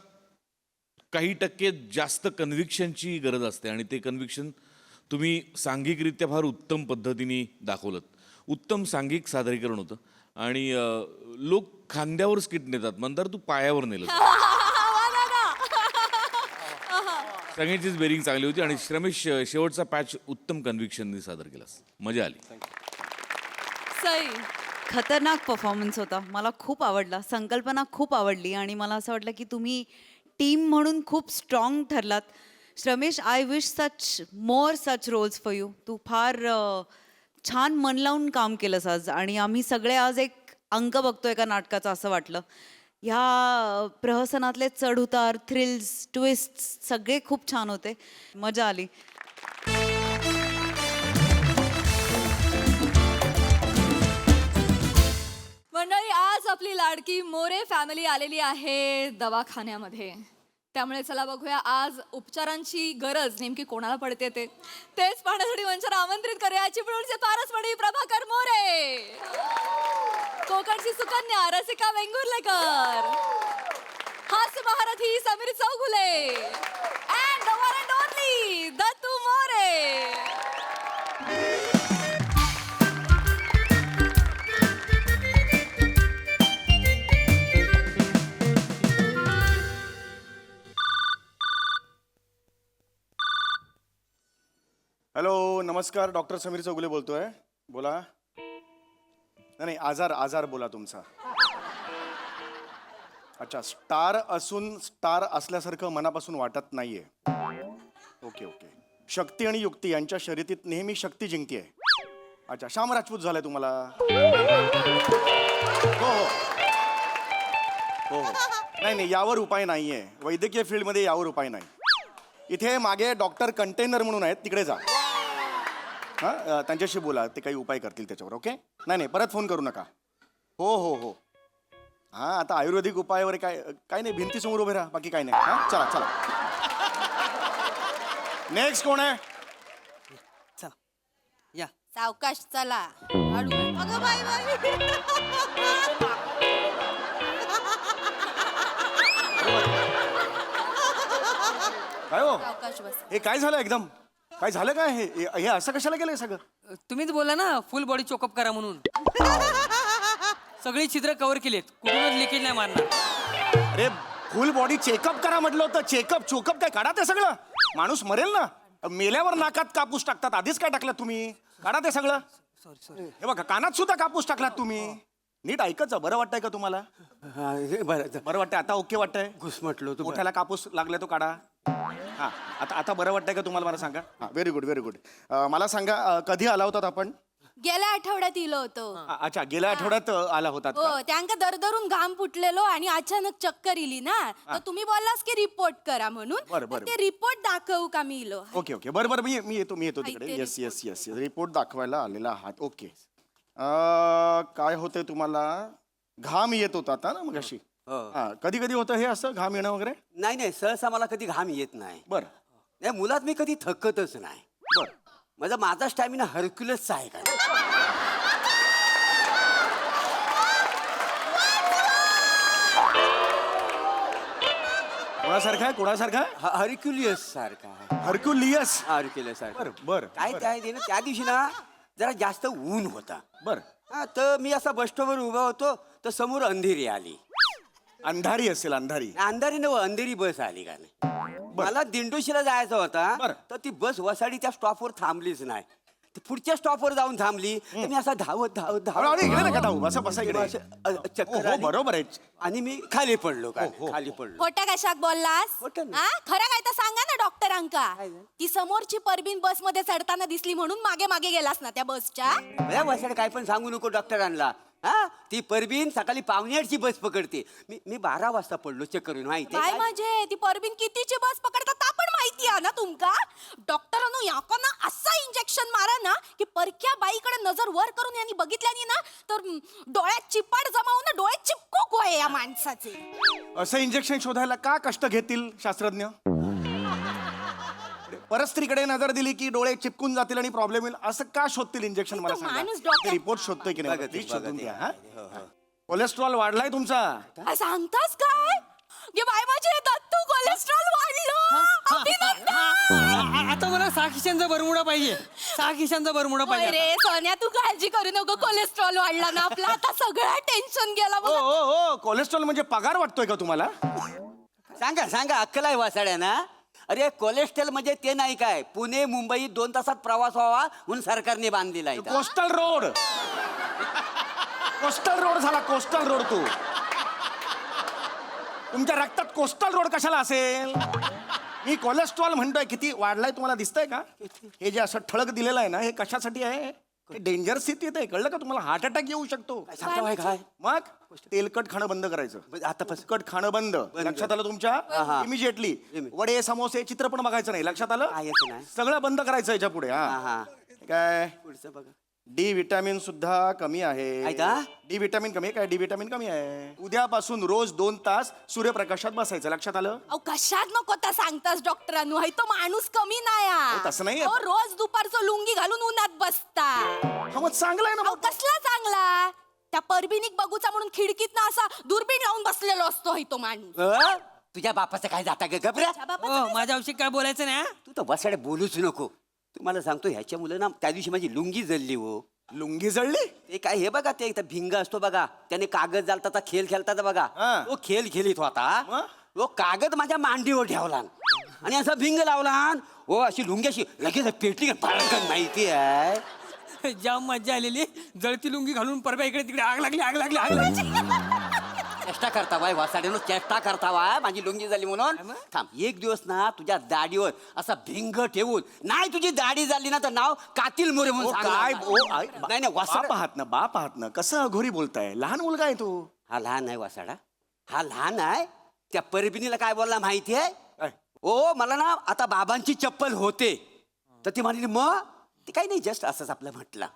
काही टक्के जास्त कन्व्हिक्शनची गरज असते आणि ते कन्व्हिक्शन तुम्ही सांघिकरित्या फार उत्तम पद्धतीने दाखवलं उत्तम सांघिक सादरीकरण होतं आणि लोक खांद्यावर स्किट नेतात म्हणतात तू पायावर नेलं सगळ्यांचीच बेरिंग चांगली होती आणि श्रमेश शेवटचा पॅच उत्तम कन्व्हिक्शनने सादर केलास मजा आली सई खतरनाक परफॉर्मन्स होता मला खूप आवडला संकल्पना खूप आवडली आणि मला असं वाटलं की तुम्ही टीम म्हणून खूप स्ट्रॉंग ठरलात. Shramesh, I wish such more such roles for you. तू फार छान मन लावून काम केलंस आज, आणि आम्ही सगळे आज एक अंक बघतोय एका नाटकाचा असं वाटलं. ह्या प्रहसनातले चढउतार, थ्रिल्स, ट्विस्ट सगळे खूप छान होते. मजा आली. मंडळी, आज आपली लाडकी मोरे फॅमिली आलेली आहे दवाखान्यामध्ये. त्यामुळे चला बघूया आज उपचारांची गरज नेमकी कोणाला पडते तेच पाहण्यासाठी मंचावर आमंत्रित करूया चिपळूणचे पारसमणी प्रभाकर मोरे, कोकणची सुकन्या रसिका वेंगुर्लेकर, हास्य महारथी Sameer Chougule and the one and only Dattu More. Hello, नमस्कार. डॉक्टर समीर चौगुले बोलतोय. बोला. नाही आजार बोला तुमचा. अच्छा, स्टार असून स्टार असल्यासारखं मनापासून वाटत नाहीये. ओके. शक्ती आणि युक्ती यांच्या शर्यतीत नेहमी शक्ती जिंकते. अच्छा, श्याम राजपूत झालाय तुम्हाला. हो. नाही, यावर उपाय नाहीये. वैद्यकीय फील्डमध्ये यावर उपाय नाही. इथे मागे डॉक्टर कंटेनर म्हणून आहेत, तिकडे जा. हां, त्यांच्याशी बोला, ते काही उपाय करतील त्याच्यावर. ओके. नाही, परत फोन करू नका. हो. हां, आता आयुर्वेदिक उपाय वगैरे काय नाही, भिंतीसमोर उभे राहा, बाकी काय नाही. हां, चला. नेक्स्ट कोण आहे? चला या. सावकाश चला. अगं बाई. काय हो, सावकाश बस. हे काय झालं एकदम? काय झालं काय? हे असं कशाला केलंय सगळं? तुम्हीच बोला ना फुल बॉडी चोकअप करा म्हणून. सगळी छिद्र कव्हर केलीत, कुठूनच लिकेज नाही मारणार. अरे, फुल बॉडी चेकअप करा म्हटलं होतं. चोकअप काय? काढा ते सगळं. माणूस मरेल ना. मेल्यावर नाकात कापूस टाकतात, आधीच काय टाकलात तुम्ही? काढा ते सगळं. सॉरी. हे बघा, कानात सुद्धा कापूस टाकलात तुम्ही. नीट ऐकत जा. बरं वाटतंय का तुम्हाला? बरं वाटतंय आता? ओके वाटतंय? घुसमटलो तू. मोठ्याला कापूस लागला तो काढा. हा, आता बरं वाटतंय का तुम्हाला? मला सांगा. हा, व्हेरी गुड. मला सांगा, कधी आला होतात आपण? गेल्या आठवड्यात इलो होतो. अच्छा, गेल्या आठवड्यात आला होतात का? हो, त्यांका दरदरून घाम फुटलेलो आणि अचानक चक्कर इली ना, तर तुम्ही बोललास की रिपोर्ट करा म्हणून. बरं. तर ते रिपोर्ट दाखवू का मी इलो. ओके. बरं. मी येतो तिकडे. ते येस. रिपोर्ट दाखवायला आलेला आहात. ओके. काय होतंय तुम्हाला? घाम येत होता आता ना मगाशी? कधी होतं हे असं घाम येणं वगैरे? नाही, सहसा मला कधी घाम येत नाही. बरं. नाही, मुलात मी कधी थकतच नाही. बरं. माझा स्टॅमिना हरक्युलसचा आहे का? कोणासारखा? हरक्युलियस सारखा. हरक्युलियस सारखा. बरं. काय ते ना, त्या दिवशी ना जरा जास्त ऊन होता. बरं. हा, तर मी असा बस स्टॉपवर उभा होतो, तर समोर अंधेरी आली. अंधारी असेल. अंधारी अंधेरी बस आली का नाही. मला दिंडोशीला जायचं होता. बरं. तर ती बस वसाडी त्या स्टॉपवर थांबलीच नाही. ती पुढच्या स्टॉपवर जाऊन थांबली. तर मी असा धावत इकडे नका धावू. बसा इकडे. चक्कर हो, आली. बरोबर आहे. आणि मी खाली पडलो. खाली पडलो. खोट्या कशाक बोललास? खोटं नाही. हा, खरं काय तर सांगा ना डॉक्टरांका. ती समोरची परबीन बस मध्ये चढताना दिसली म्हणून मागे गेलास ना त्या बसच्या. वसाड काय पण सांगू नको डॉक्टरांना. हा, ती परबीन सकाळी 5:45ची बस पकडते. मी 12 वाजता पडलो चक्कर येऊन. माहिती काय म्हणजे ती परबीन कितीची बस पकडतात ता पण माहिती आहे ना तुमका? डॉक्टरांनो याकोना असं इंजेक्शन मारा ना की परक्या बाईकडे नजर वर करून यांनी बघितल्यानी ना तर डोळ्यात चिपाड जमावून ना डोळे चिपकूक होय या माणसाचे. असं इंजेक्शन शोधायला का कष्ट घेतील शास्त्रज्ञ? परस्त्रीकडे नजर दिली की डोळे चिपकून जातील आणि प्रॉब्लेम येईल, असं का शोधतील इंजेक्शन? मला माणूस सांगा. डॉक्टर- रिपोर्ट शोधतोय की नाही? बघा ते, प्लीज शोधून बघा द्या. ते. हा? कोलेस्ट्रॉल वाढलाय तुमचा. काय सांगतास काय? गे बाय माझे दत्तू कोलेस्ट्रॉल वाढलं. अभिनंदन. आता मला 6 खिशांचा बरमुडा पाहिजे. 6 खिशांचा बरमुडा होय पाहिजे. रे सोन्या, तू काळजी करू नको. कोलेस्ट्रॉल वाढला ना आपला, आता सगळं टेन्शन गेला बघ. हो, कोलेस्ट्रॉल म्हणजे पगार वाटतोय का तुम्हाला? सांगा अक्कल आहे वासाड्याना. अरे, कोलेस्ट्रॉल म्हणजे ते नाही काय, पुणे मुंबई 2 तासात प्रवास व्हावा म्हणून सरकारने बांधलेला आहे. कोस्टल रोड झाला. कोस्टल रोड तू. तुमच्या रक्तात कोस्टल रोड कशाला असेल? मी कोलेस्ट्रॉल म्हणतोय. किती वाढलाय तुम्हाला दिसतंय का? हे जे असं ठळक दिलेलं आहे ना, हे कशासाठी आहे? हे डेंजर स्थितीत आहे, कळलं का तुम्हाला? हार्ट अटॅक येऊ शकतो. सांगता काय मग तेलकट खाणं बंद करायचं. आता तेलकट खाणं बंद. लक्षात आलं तुमच्या? इमिजिएटली. वडे समोसे चित्र पण बघायचं नाही. लक्षात आलं? नाही. सगळं बंद करायचं याच्या पुढे. हा काय पुढचं बघा. डी विटॅमिन सुद्धा कमी आहे. आहे का? डी विटॅमिन कमी आहे. काय डी विटॅमिन कमी आहे? उद्यापासून रोज 2 तास सूर्यप्रकाशात बसायचं. लक्षात आलं? अहो कशात नको त्या सांगतास डॉक्टरांनो, हाय तो माणूस कमी नाही अहो, तसं नाहीये. अहो, रोज दुपारचं लुंगी घालून उन्हात बसता. हा मग चांगलं आहे ना अहो मग. कसला चांगला? त्या परबिनिक बघूचा म्हणून खिडकीत ना असा दुर्बीण लावून बसलेलो असतो हाय तो माणूस. तुझ्या बापाचं काय जाता ग गबऱ्या? त्या बापाचं माझ्या औषध काय बोलायचं नाही हा? तू तर वसाडे बोलूच नको. तुम्हाला सांगतो ह्याच्या मुलं ना त्या दिवशी माझी लुंगी जळली हो. लुंगी जळली? ते काय हे बघा ते इथं भिंग असतो बघा, त्याने कागद जालता खेळ खेळतात बघा. हा. तो खेळ खेळीत होता. मग? तो कागद माझ्या मांडीवर ठेवला आणि असा भिंग लावला. हो अशी लुंगी अशी लगेच पेटली पडकन. माहिती आहे जाम मजा आलेली. जळती लुंगी घालून परवा इकडे तिकडे आग लागली आग लागली आग लागली. चेष्टा करता वाय वासाड्यानं चेष्टा करता वाय माझी लुंगी झाली म्हणून. थांब एक दिवस ना तुझ्या दाढीवर असा भिंग ठेवून, नाही तुझी दाढी झाली ना तर नाव कातील मोरे म्हणून ओ, सांगणार. काय ओ, आई, नाही नाही वासाड. बाप आहात ना, बाप आहात ना. कसं अघोरी बोलताय? लहान मुलगा आहे तू. हा लहान आहे वासाडा, हा लहान आहे. त्या परबिनीला काय बोलला माहिती आहे? काय? ओ मला ना आता बाबांची चप्पल होते, तर ती म्हणली मग ते काही नाही जस्ट असंच आपलं म्हटलं.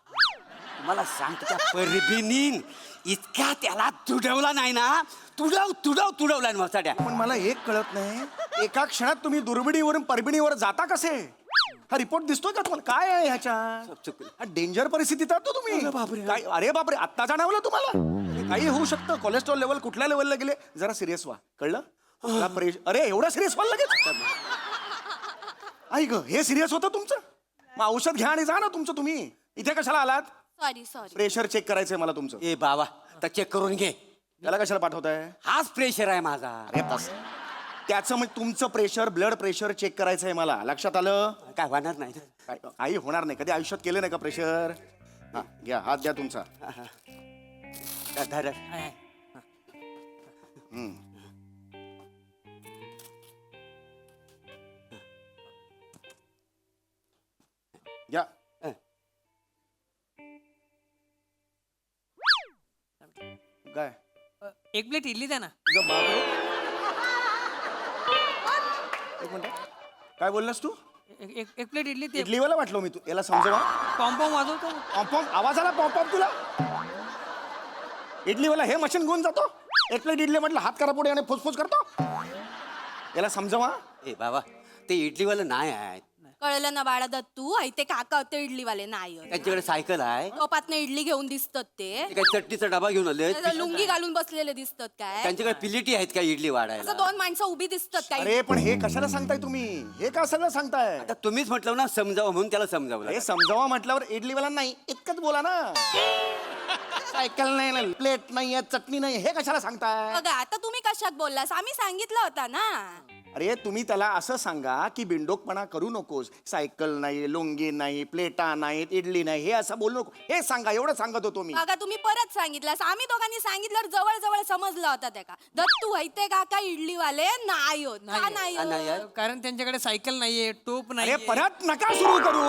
मला सांगतो त्या परबिनीन इतक्या त्याला तुडवला नाही ना, तुडवला वासाड्या. पण मला एक कळत नाही, एका क्षणात तुम्ही दुर्बिणीवरून परबिणीवर जाता कसे? हा रिपोर्ट दिसतोय का तुम्हाला? काय आहे ह्याच्यात? हा डेंजर परिस्थितीत आहात तो तुम्ही. काय? अरे बापरे, आत्ता जाणवलं तुम्हाला? काही होऊ शकतं. कोलेस्ट्रॉल लेवल कुठल्या लेवलला गेले? जरा सिरियस व्हा, कळलं? अरे एवढं सिरियस व्हायला लगेच? आई ग, हे सिरियस होतं तुमचं? मग औषध घ्या आणि जा ना तुमचं. तुम्ही इथे कशाला आलात? सॉरी प्रेशर चेक करायचंय मला तुमचं. ए बाबा तर चेक करून घे. त्याला कशाला पाठवताय? हाच प्रेशर आहे माझा. अरे बस, त्याचं मग तुमचं प्रेशर, ब्लड प्रेशर चेक करायचंय मला. लक्षात आलं? काय होणार नाही. काही होणार नाही. कधी आयुष्यात केलं नाही का प्रेशर? हा घ्या, हात द्या तुमचा. धर. घ्या. काय? एक प्लेट इडली द्या ना. तुझं बाप रे. एक मिनिट, काय बोललास तू? एक प्लेट इडली ते इडलीवाला वाटलो मी. तू याला समजवा. पॉम्पॉम वाजवतो. पॉम्पॉम आवाज आला? पॉम्पॉम तुला? इडलीवाला हे मशीन घेऊन जातो. एक प्लेट इडली म्हटलं हात करा पुढे आणि फुसफुस करतो. याला समजवा. ए बाबा ते इडलीवालं नाही आहे. कळलं ना बाळा दत्तू, हाय ते काका होते इडलीवाले नाही. त्यांच्याकडे सायकल आहे. टोपातनं इडली घेऊन दिसतात ते. ते काय चटणीचा डबा घेऊन आले. त्याचं लुंगी घालून बसलेले दिसतात काय? त्यांच्याकडे पिलिटी आहेत का इडली वाढायला? असं 2 माणसं उभी दिसतात काय? अरे पण हे कशाला सांगताय तुम्ही? हे का सगळं सांगताय? आता तुम्हीच म्हटलं ना समजावं म्हणून त्याला समजावलं. हे समजावा म्हटल्यावर इडलीवाला नाही इतकंच बोला ना. सायकल नाही, प्लेट नाही, चटणी नाही, हे कशाला सांगताय? बघा आता तुम्ही कशात बोललास? आम्ही सांगितलं होता ना. अरे तुम्ही त्याला असं सांगा की बिंडोकपणा करू नकोस. सायकल नाही, लुंगी नाही, प्लेटा नाहीत, इडली नाही, हे असं बोलू नको. हे सांगा, एवढं सांगत होतो मी. बघा तुम्ही परत सांगितलं. आम्ही दोघांनी सांगितल्यावर जवळ जवळ समजलं होता त्या का दत्तू हायते काका इडलीवाले नाही होत. का नाही होत? कारण त्यांच्याकडे सायकल नाहीये, टोप अरे नाही. परत नका सुरू करू.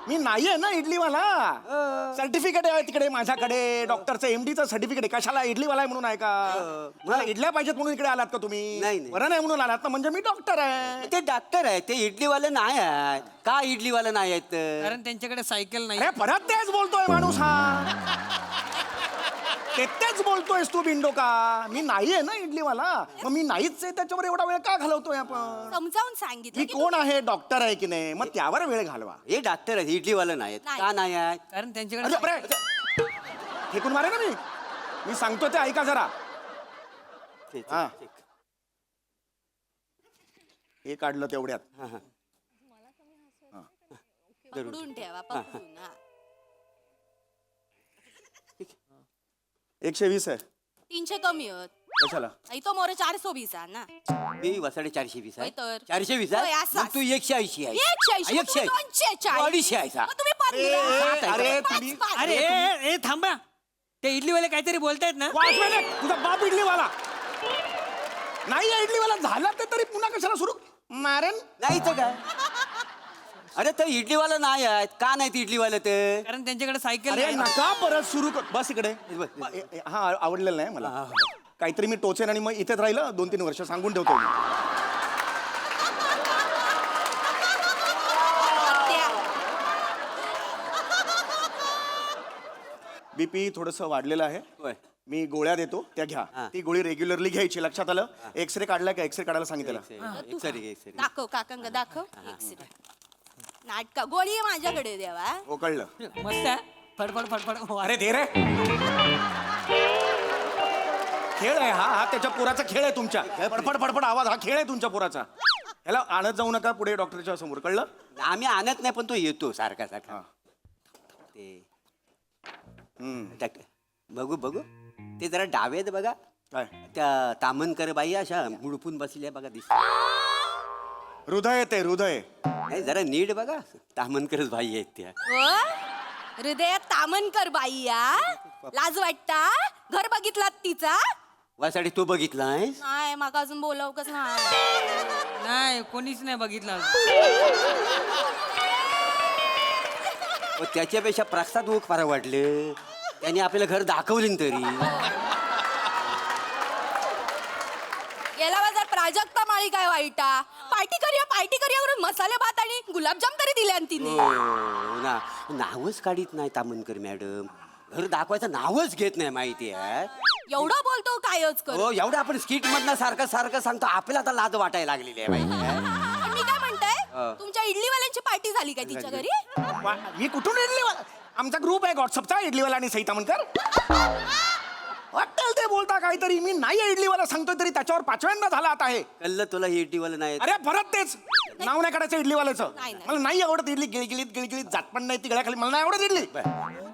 मी नाहीये ना इडलीवाला. सर्टिफिकेट आहे तिकडे माझ्याकडे, डॉक्टरचं MDचं सर्टिफिकेट आहे. कशाला इडलीवाला आहे म्हणून आहे का? मला इडल्या पाहिजेत म्हणून इकडे आलात का तुम्ही? नाही. बरं नाही म्हणून आलात ना, म्हणजे मी डॉक्टर आहे. ते डॉक्टर आहे, ते इडलीवाले नाही आहेत. का इडलीवाले नाही आहेत? कारण त्यांच्याकडे सायकल नाही. अरे परत तेच बोलतोय माणूस हा. तेच बोलतोयस तू बिंडोका. मी नाहीये ना इडलीवाला, मग मी नाहीच आहे त्याच्यावर एवढा वेळ का घालवतोय आपण? समजावून सांगितलं मी की कोण आहे? डॉक्टर आहे की नाही? मग त्यावर वेळ घालवा. हे डॉक्टर आहेत, इडलीवाले नाही आहेत. नाही. का नाही आहेत? कारण अरे त्यांच्याकडे बापरे, फेकून मारे ना मी सांगतो ते ऐका जरा. हा. हे काढलं तेवढ्यात. पकडून ठेवा पकडून. हा. 120 आहे. 300 कमी होत. कशाला? तो मोरे 420 आहे ना. मी वसाडे 420 आहे. होय तर. 420 होय, आहे. असं. मग तू 180 आहे. 180. मग तुम्ही 240. 240 आहे सा. मग तुम्ही 15. अरे पाच, तुम्ही पाच. अरे थांबा. ते इडलीवाले काहीतरी बोलतायत ना. वाचवेले तुझा बाप इडलीवाला. नाही या इडलीवाला झाला ते तरी पुन्हा कशाला सुरू मारेन. नाही तर काय अरे तर इडलीवाला नाही आहेत का नाही इडलीवाला तर कारण त्यांच्याकडे सायकल अरे नाही. नका परत सुरू कर. बस इकडे. बस. हा आवडलेलं नाही मला. काहीतरी मी टोचेन आणि मग इथेच राहिलं 2-3 वर्ष सांगून ठेवतो मी. बीपी थोडस वाढलेलं आहे. होय. मी गोळ्या देतो त्या घ्या. ती गोळी रेग्युलरली घ्यायची. लक्षात आलं. एक्सरे काढलाय का? एक्सरे काढायला सांगितलं. सरी दाखव काकांग दाखव एक्सरे नाटका गोळी आहे माझ्याकडे देवा. हो कळलं. मस्त आहे फडफड फडफड हो, अरे दे रे. खेळ आहे हा त्याच्या पोराचा खेळ आहे तुमच्या. फडफड फडफड आवाज हा खेळ आहे तुमच्या पोराचा. ह्याला आणत जाऊ नका पुढे डॉक्टरच्या समोर. कळलं. आम्ही आणत नाही पण तो येतो सारखा सारखा. ते बघू बघू ते जरा डावेत बघा. काय त्या तामनकर बाई अशा मुडपून बसल्या बघा दिस हृदय ते हृदय. नाही जरा नीट बघा तामनकरच बाई आहेत त्या. हो हृदयात तामनकर बाई या लाज वाटता. घर बघितलात तिचा वासाठी तू बघितला आहेस. नाही माका अजून बोलाव कस नाही. नाही कोणीच नाही बघितलं त्याच्यापेक्षा प्रसाद ओक फार वाटलं. त्यांनी आपल्याला घर दाखवलं तरी. गेला बाजार प्राजक्ता माळी काय वाईटा. पार्टी करूया करून मसाले भात आणि गुलाबजाम तरी दिले आणि तिने. ना नावच काढीत नाही तामनकर मॅडम. घर दाखवायचं नावच घेत नाही माहिती आहे. एवढं बोलतो कायच कर. हो एवढं आपण स्किट मधनं सारखं सारखं सांगतो आपल्याला आता लाज वाटायला लागलेली आहे माहिती आहे. पण मी काय म्हणताय तुमच्या इडलीवाल्यांची पार्टी झाली काय तिच्या घरी. मी कुठून इडलीवाला. आमचा ग्रुप आहे व्हॉट्सअपचा इडलीवाला आणि सई तामनकर. वाटेल ते बोलता काहीतरी. मी नाही इडलीवाला सांगतोय तरी त्याच्यावर 5व्यांदा झाला आता आहे. कळलं तुला हे इडलीवाला नाही. अरे परत तेच नाव नाही काढायचं इडलीवाल्याचं. नाही, नाही. मला नाही आवडत इडली. गिळगिळीत जात पण नाही ती गळ्याखाली. मला नाही आवडत इडली.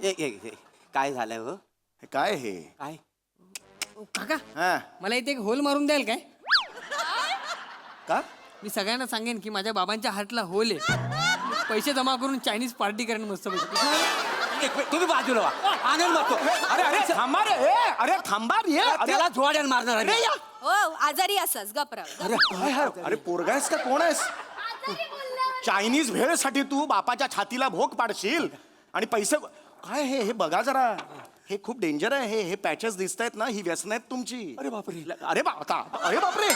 एक काय झालंय हो. हे काय हे काय काका हा मला इथे एक होल मारून द्याल काय. का मी सगळ्यांना सांगेन की माझ्या बाबांच्या हातला होल आहे. पैसे जमा करून चायनीज पार्टी करेन मस्त तुम्ही बाजूला वा. आनंद मारतो. अरे अरे थांबा रे. अरे थांबा रे. त्याला जोड्यान मारणार आहे. अरे या. हो आजारी असस गपरा. अरे पोरगा आहेस का कोण आहेस. चायनीज भेळसाठी तू बापाच्या छातीला भोग पाडशील आणि पैसे काय हे बघा जरा. हे खूप डेंजर आहे. हे पॅचेस दिसत आहेत ना ही व्यसन आहेत तुमची. अरे बापरे. अरे बापरे.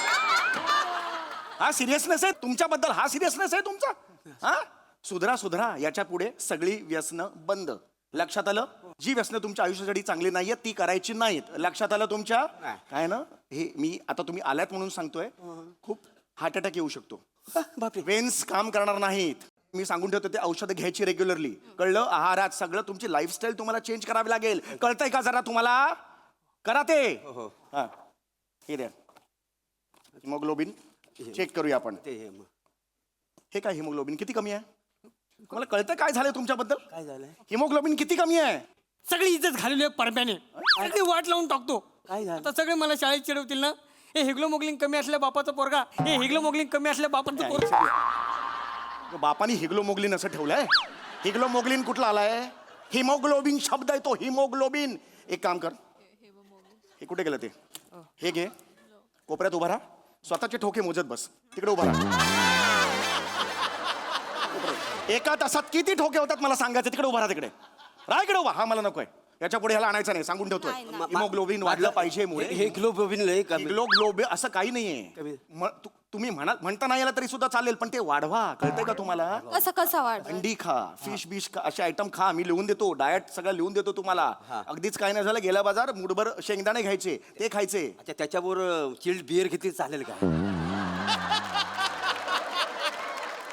हा सिरियसनेस आहे तुमच्याबद्दल. हा सिरियसनेस आहे तुमचा. हा सुधरा याच्या पुढे सगळी व्यसनं बंद. लक्षात आलं. जी व्यसनं तुमच्या आयुष्यासाठी चांगली नाहीयेत ती करायची नाहीत. लक्षात आलं तुमच्या. काय ना हे मी आता तुम्ही आल्यात म्हणून सांगतोय. खूप हार्ट अटॅक येऊ शकतो. वेन्स काम करणार नाहीत. मी सांगून ठेवतो ते औषधं घ्यायची रेग्युलरली. कळलं. आहारात सगळं तुमची लाईफस्टाईल तुम्हाला चेंज करावी लागेल. कळतंय का जरा तुम्हाला. करा ते. हा हे द्या हिमोग्लोबिन चेक करूया आपण. हे काय हिमोग्लोबिन किती कमी आहे. मला कळतं काय झालंय तुमच्याबद्दल. काय झालंय. हिमोग्लोबिन किती कमी आहे. सगळी इज्जत घालवली आहे परब्याने. सगळी वाट लावून टाकतो. काय झालं? आता सगळे मला शाळेत चिडवतील ना. हे हिग्लोमोग्लिन कमी असल्या बापाचा पोरगा. हे हिग्लोमोग्लिन कमी असल्या बापाचं पोरगा. बापानी हिग्लोमोग्लिन असं ठेवलंय. हिग्लोमोग्लिन कुठला आलाय. हिमोग्लोबिन शब्द आहे तो. हिमोग्लोबिन. एक काम कर. हे कुठे गेलं ते. हे घे कोपऱ्यात उभा राहा. स्वतःचे ठोके मोजत बस. तिकडे उभा राहा. एका तासात किती ठोके होतात मला सांगायचं. तिकडे उभा राहा. तिकडे राहा. इकडे उभा. हा मला नकोय. याच्या पुढे ह्याला आणायचं नाही सांगून ठेवतोय. हिमोग्लोबिन वाढलं पाहिजे. हिग्लोबिन लय कमी. हिग्लोबिन असं काही नाहीये. तुम्ही म्हणता नाही आला तरी सुद्धा चालेल पण ते वाढवा. कळतंय का तुम्हाला. कसा वाढ. अंडी खा फिश बिश खा असे आयटम खा. मी लिहून देतो. डाएट सगळं लिहून देतो तुम्हाला. अगदीच काय नाही झालं गेल्या बाजार मुठभर शेंगदाणे घ्यायचे ते खायचे. अच्छा त्याच्याबरोबर चिल्ड बिअर घेतली चालेल का.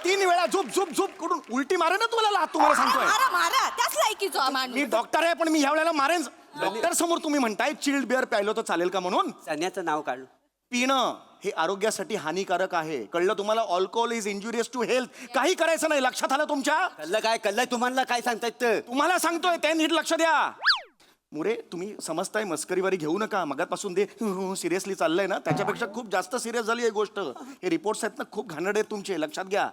3 वेळा झुप करून उलटी मारे ना तुम्हाला. तुम्हाला सांगतोय मारा त्याच लायकीचो माणूस. मी डॉक्टर आहे पण मी ह्या वेळेला मारेन. डॉक्टर समोर तुम्ही म्हणताय चिल्ड बिअर प्यायलो तर चालेल का म्हणून. चण्याचं नाव काढलं. पिणं हे आरोग्यासाठी हानिकारक आहे. कळलं तुम्हाला. Alcohol is injurious to health. काही करायचं नाही. लक्षात आलं तुमच्या. कल्लय तुम्हाला काय सांगतायत. तुम्हाला सांगतोय ते नीट लक्ष द्या. मुरे तुम्ही समजताय मस्करीवारी घेऊ नका. मगापासून ते सिरियसली चाललंय ना त्याच्यापेक्षा खूप जास्त सिरियस झाली ही गोष्ट. हे रिपोर्ट्स आहेत ना खूप घाणेरडे आहेत तुमचे. लक्षात घ्या.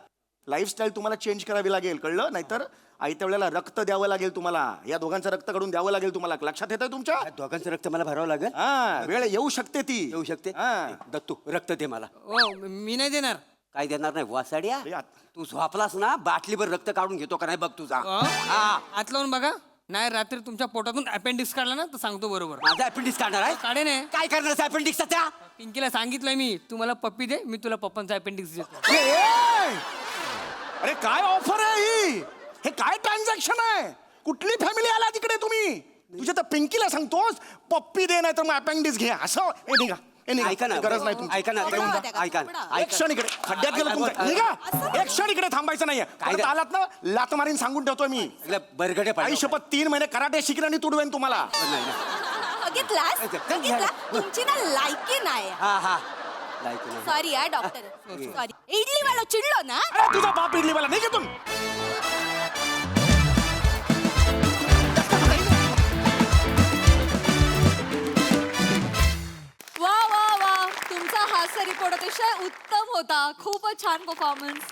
लाईफस्टाईल तुम्हाला चेंज करावी लागेल, कळलं? नाहीतर आयत्या वेळेला रक्त द्यावं लागेल तुम्हाला. या दोघांचं रक्त काढून द्यावं लागेल तुम्हाला. लक्षात येतंय तुमच्या? या दोघांचं रक्त मला भरावं लागेल. हा, वेळ येऊ शकते ती. येऊ शकते. हा. दत्तू रक्त दे मला. ओ मी नाही देणार. काय देणार नाही वासाड्या? अरे तू झोपलास ना, बाटलीभर रक्त काढून घेतो का नाही बघ तुझा. हा. हात लावून बघा. नाही रात्री तुमच्या पोटातून अपेंडिक्स काढला ना तर सांगतो बरोबर. माझा अपेंडिक्स काढणार आहे? काढे ने. काय करणार अपेंडिक्सचा त्या? पिंकीला सांगितलंय मी, तुम्हाला पप्पी दे, मी तुला पप्पांचा अपेंडिक्स देतो. अरे काय ऑफर आहे ही? हे काय ट्रान्झॅक्शन आहे? कुठली फॅमिली आला तिकडे तुम्ही? तुझ्या तर पिंकीला सांगतोस पप्पी दे, नाही तर मग अपेंडिक्स घे. असं ए निघा. ऐका ना, गरज नाही तुमची. ऐका ना, ऐका एक क्षण इकडे खड्ड्यात गेलं तुमचं. निघा. एक क्षण इकडे थांबायचं नाहीये. परत आलात ना, लात मारीन सांगून ठेवतोय मी. बरगडे आई शपथ 3 महिने कराटे शिकेन आणि तुडवेन तुम्हाला. बघितलास बघितला तुमची ना लायकी नाही. हा हा लाईक सॉरी हा डॉक्टर सॉरी. इडली वाला चिडलो ना. अरे तुझा बाप इडली मला नाही घेतून. वा वा वा तुमचा हास्य रिपोर्ट अतिशय उत्तम होता. खूपच छान परफॉर्मन्स.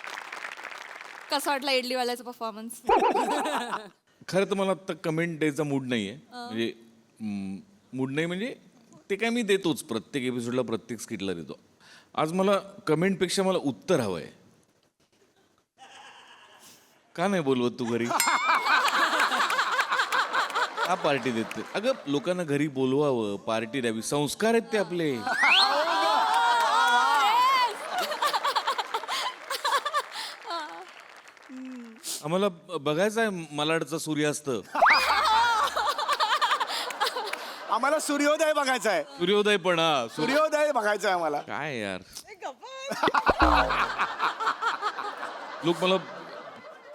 कसा वाटला इडलीवाल्याचा परफॉर्मन्स? खरं तर मला आता कमेंट द्यायचा मूड नाही आहे. म्हणजे मूड नाही म्हणजे ते काय मी देतोच प्रत्येक एपिसोडला, प्रत्येक स्किटला देतो. आज मला कमेंटपेक्षा मला उत्तर हवं आहे. का नाही बोलवत तू घरी? हा पार्टी देते. अगं लोकांना घरी बोलवावं, पार्टी द्यावी, संस्कार आहेत ते आपले. आम्हाला बघायचं आहे मलाडचा सूर्यास्त. आम्हाला सूर्योदय बघायचा आहे. सूर्योदय पण हा सूर्योदय बघायचा आहे आम्हाला. काय यार, लोक मला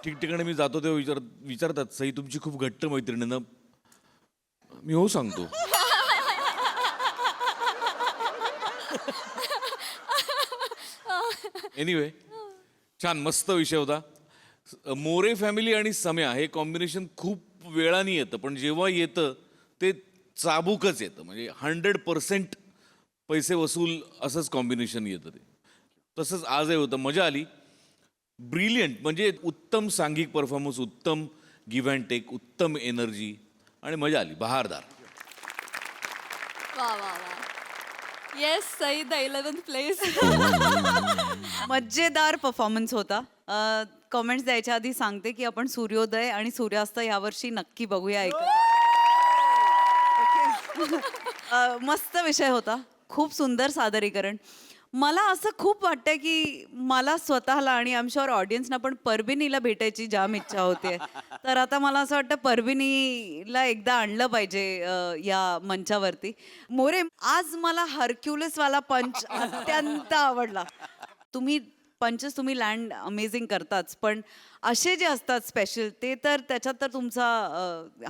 ठिकठिकाणी मी जातो तेव्हा विचारतात सई तुमची खूप घट्ट मैत्रीण आहे ना? मी हो सांगतो. एनिवे छान मस्त विषय होता. मोरे फॅमिली आणि सम्या हे कॉम्बिनेशन खूप वेळाने येतं, पण जेव्हा येतं ते चाबूकच येतं. म्हणजे 100% पैसे वसूल असंच कॉम्बिनेशन येतं. ते तसंच आजही होतं. मजा आली. ब्रिलियंट म्हणजे उत्तम सांघिक परफॉर्मन्स, उत्तम गिव्ह अँड टेक, उत्तम एनर्जी आणि मजा आली. बहारदार. वा वा वा. Yes Sai the 11th place. मजेदार परफॉर्मन्स होता. कमेंट्स द्यायच्या आधी सांगते की आपण सूर्योदय आणि सूर्यास्त यावर्षी नक्की बघूया. मस्त विषय होता. खूप सुंदर सादरीकरण. मला असं खूप वाटतंय की मला स्वतःला आणि आय एम शुअर ऑडियन्सना पण परबिनीला भेटायची जाम इच्छा होते. तर आता मला असं वाटतं परबिनीला एकदा आणलं पाहिजे या मंचावरती. मोरे, आज मला हरक्युलिसवाला पंच अत्यंत आवडला. पंचेस तुम्ही लँड अमेझिंग करताच, पण असे जे असतात स्पेशल ते तर त्याच्यात तर तुमचा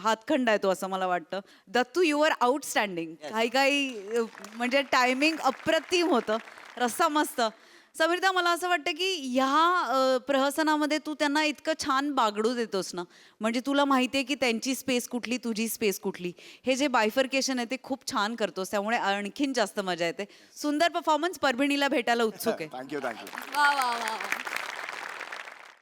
हातखंड आहे तो, असं मला वाटतं. Dattu you are outstanding. काही म्हणजे टायमिंग अप्रतिम होतं. रस्सा मस्त. समीरदा, मला असं वाटतं की ह्या प्रहसनामध्ये तू त्यांना इतकं छान बागडू देतोस ना. म्हणजे तुला माहिती आहे की त्यांची स्पेस कुठली, तुझी स्पेस कुठली. हे जे बायफर्केशन आहे ते खूप छान करतोस, त्यामुळे आणखीन जास्त मजा येते. सुंदर परफॉर्मन्स. परभणीला भेटायला उत्सुक आहे. थँक्यू. वा वा वा वा.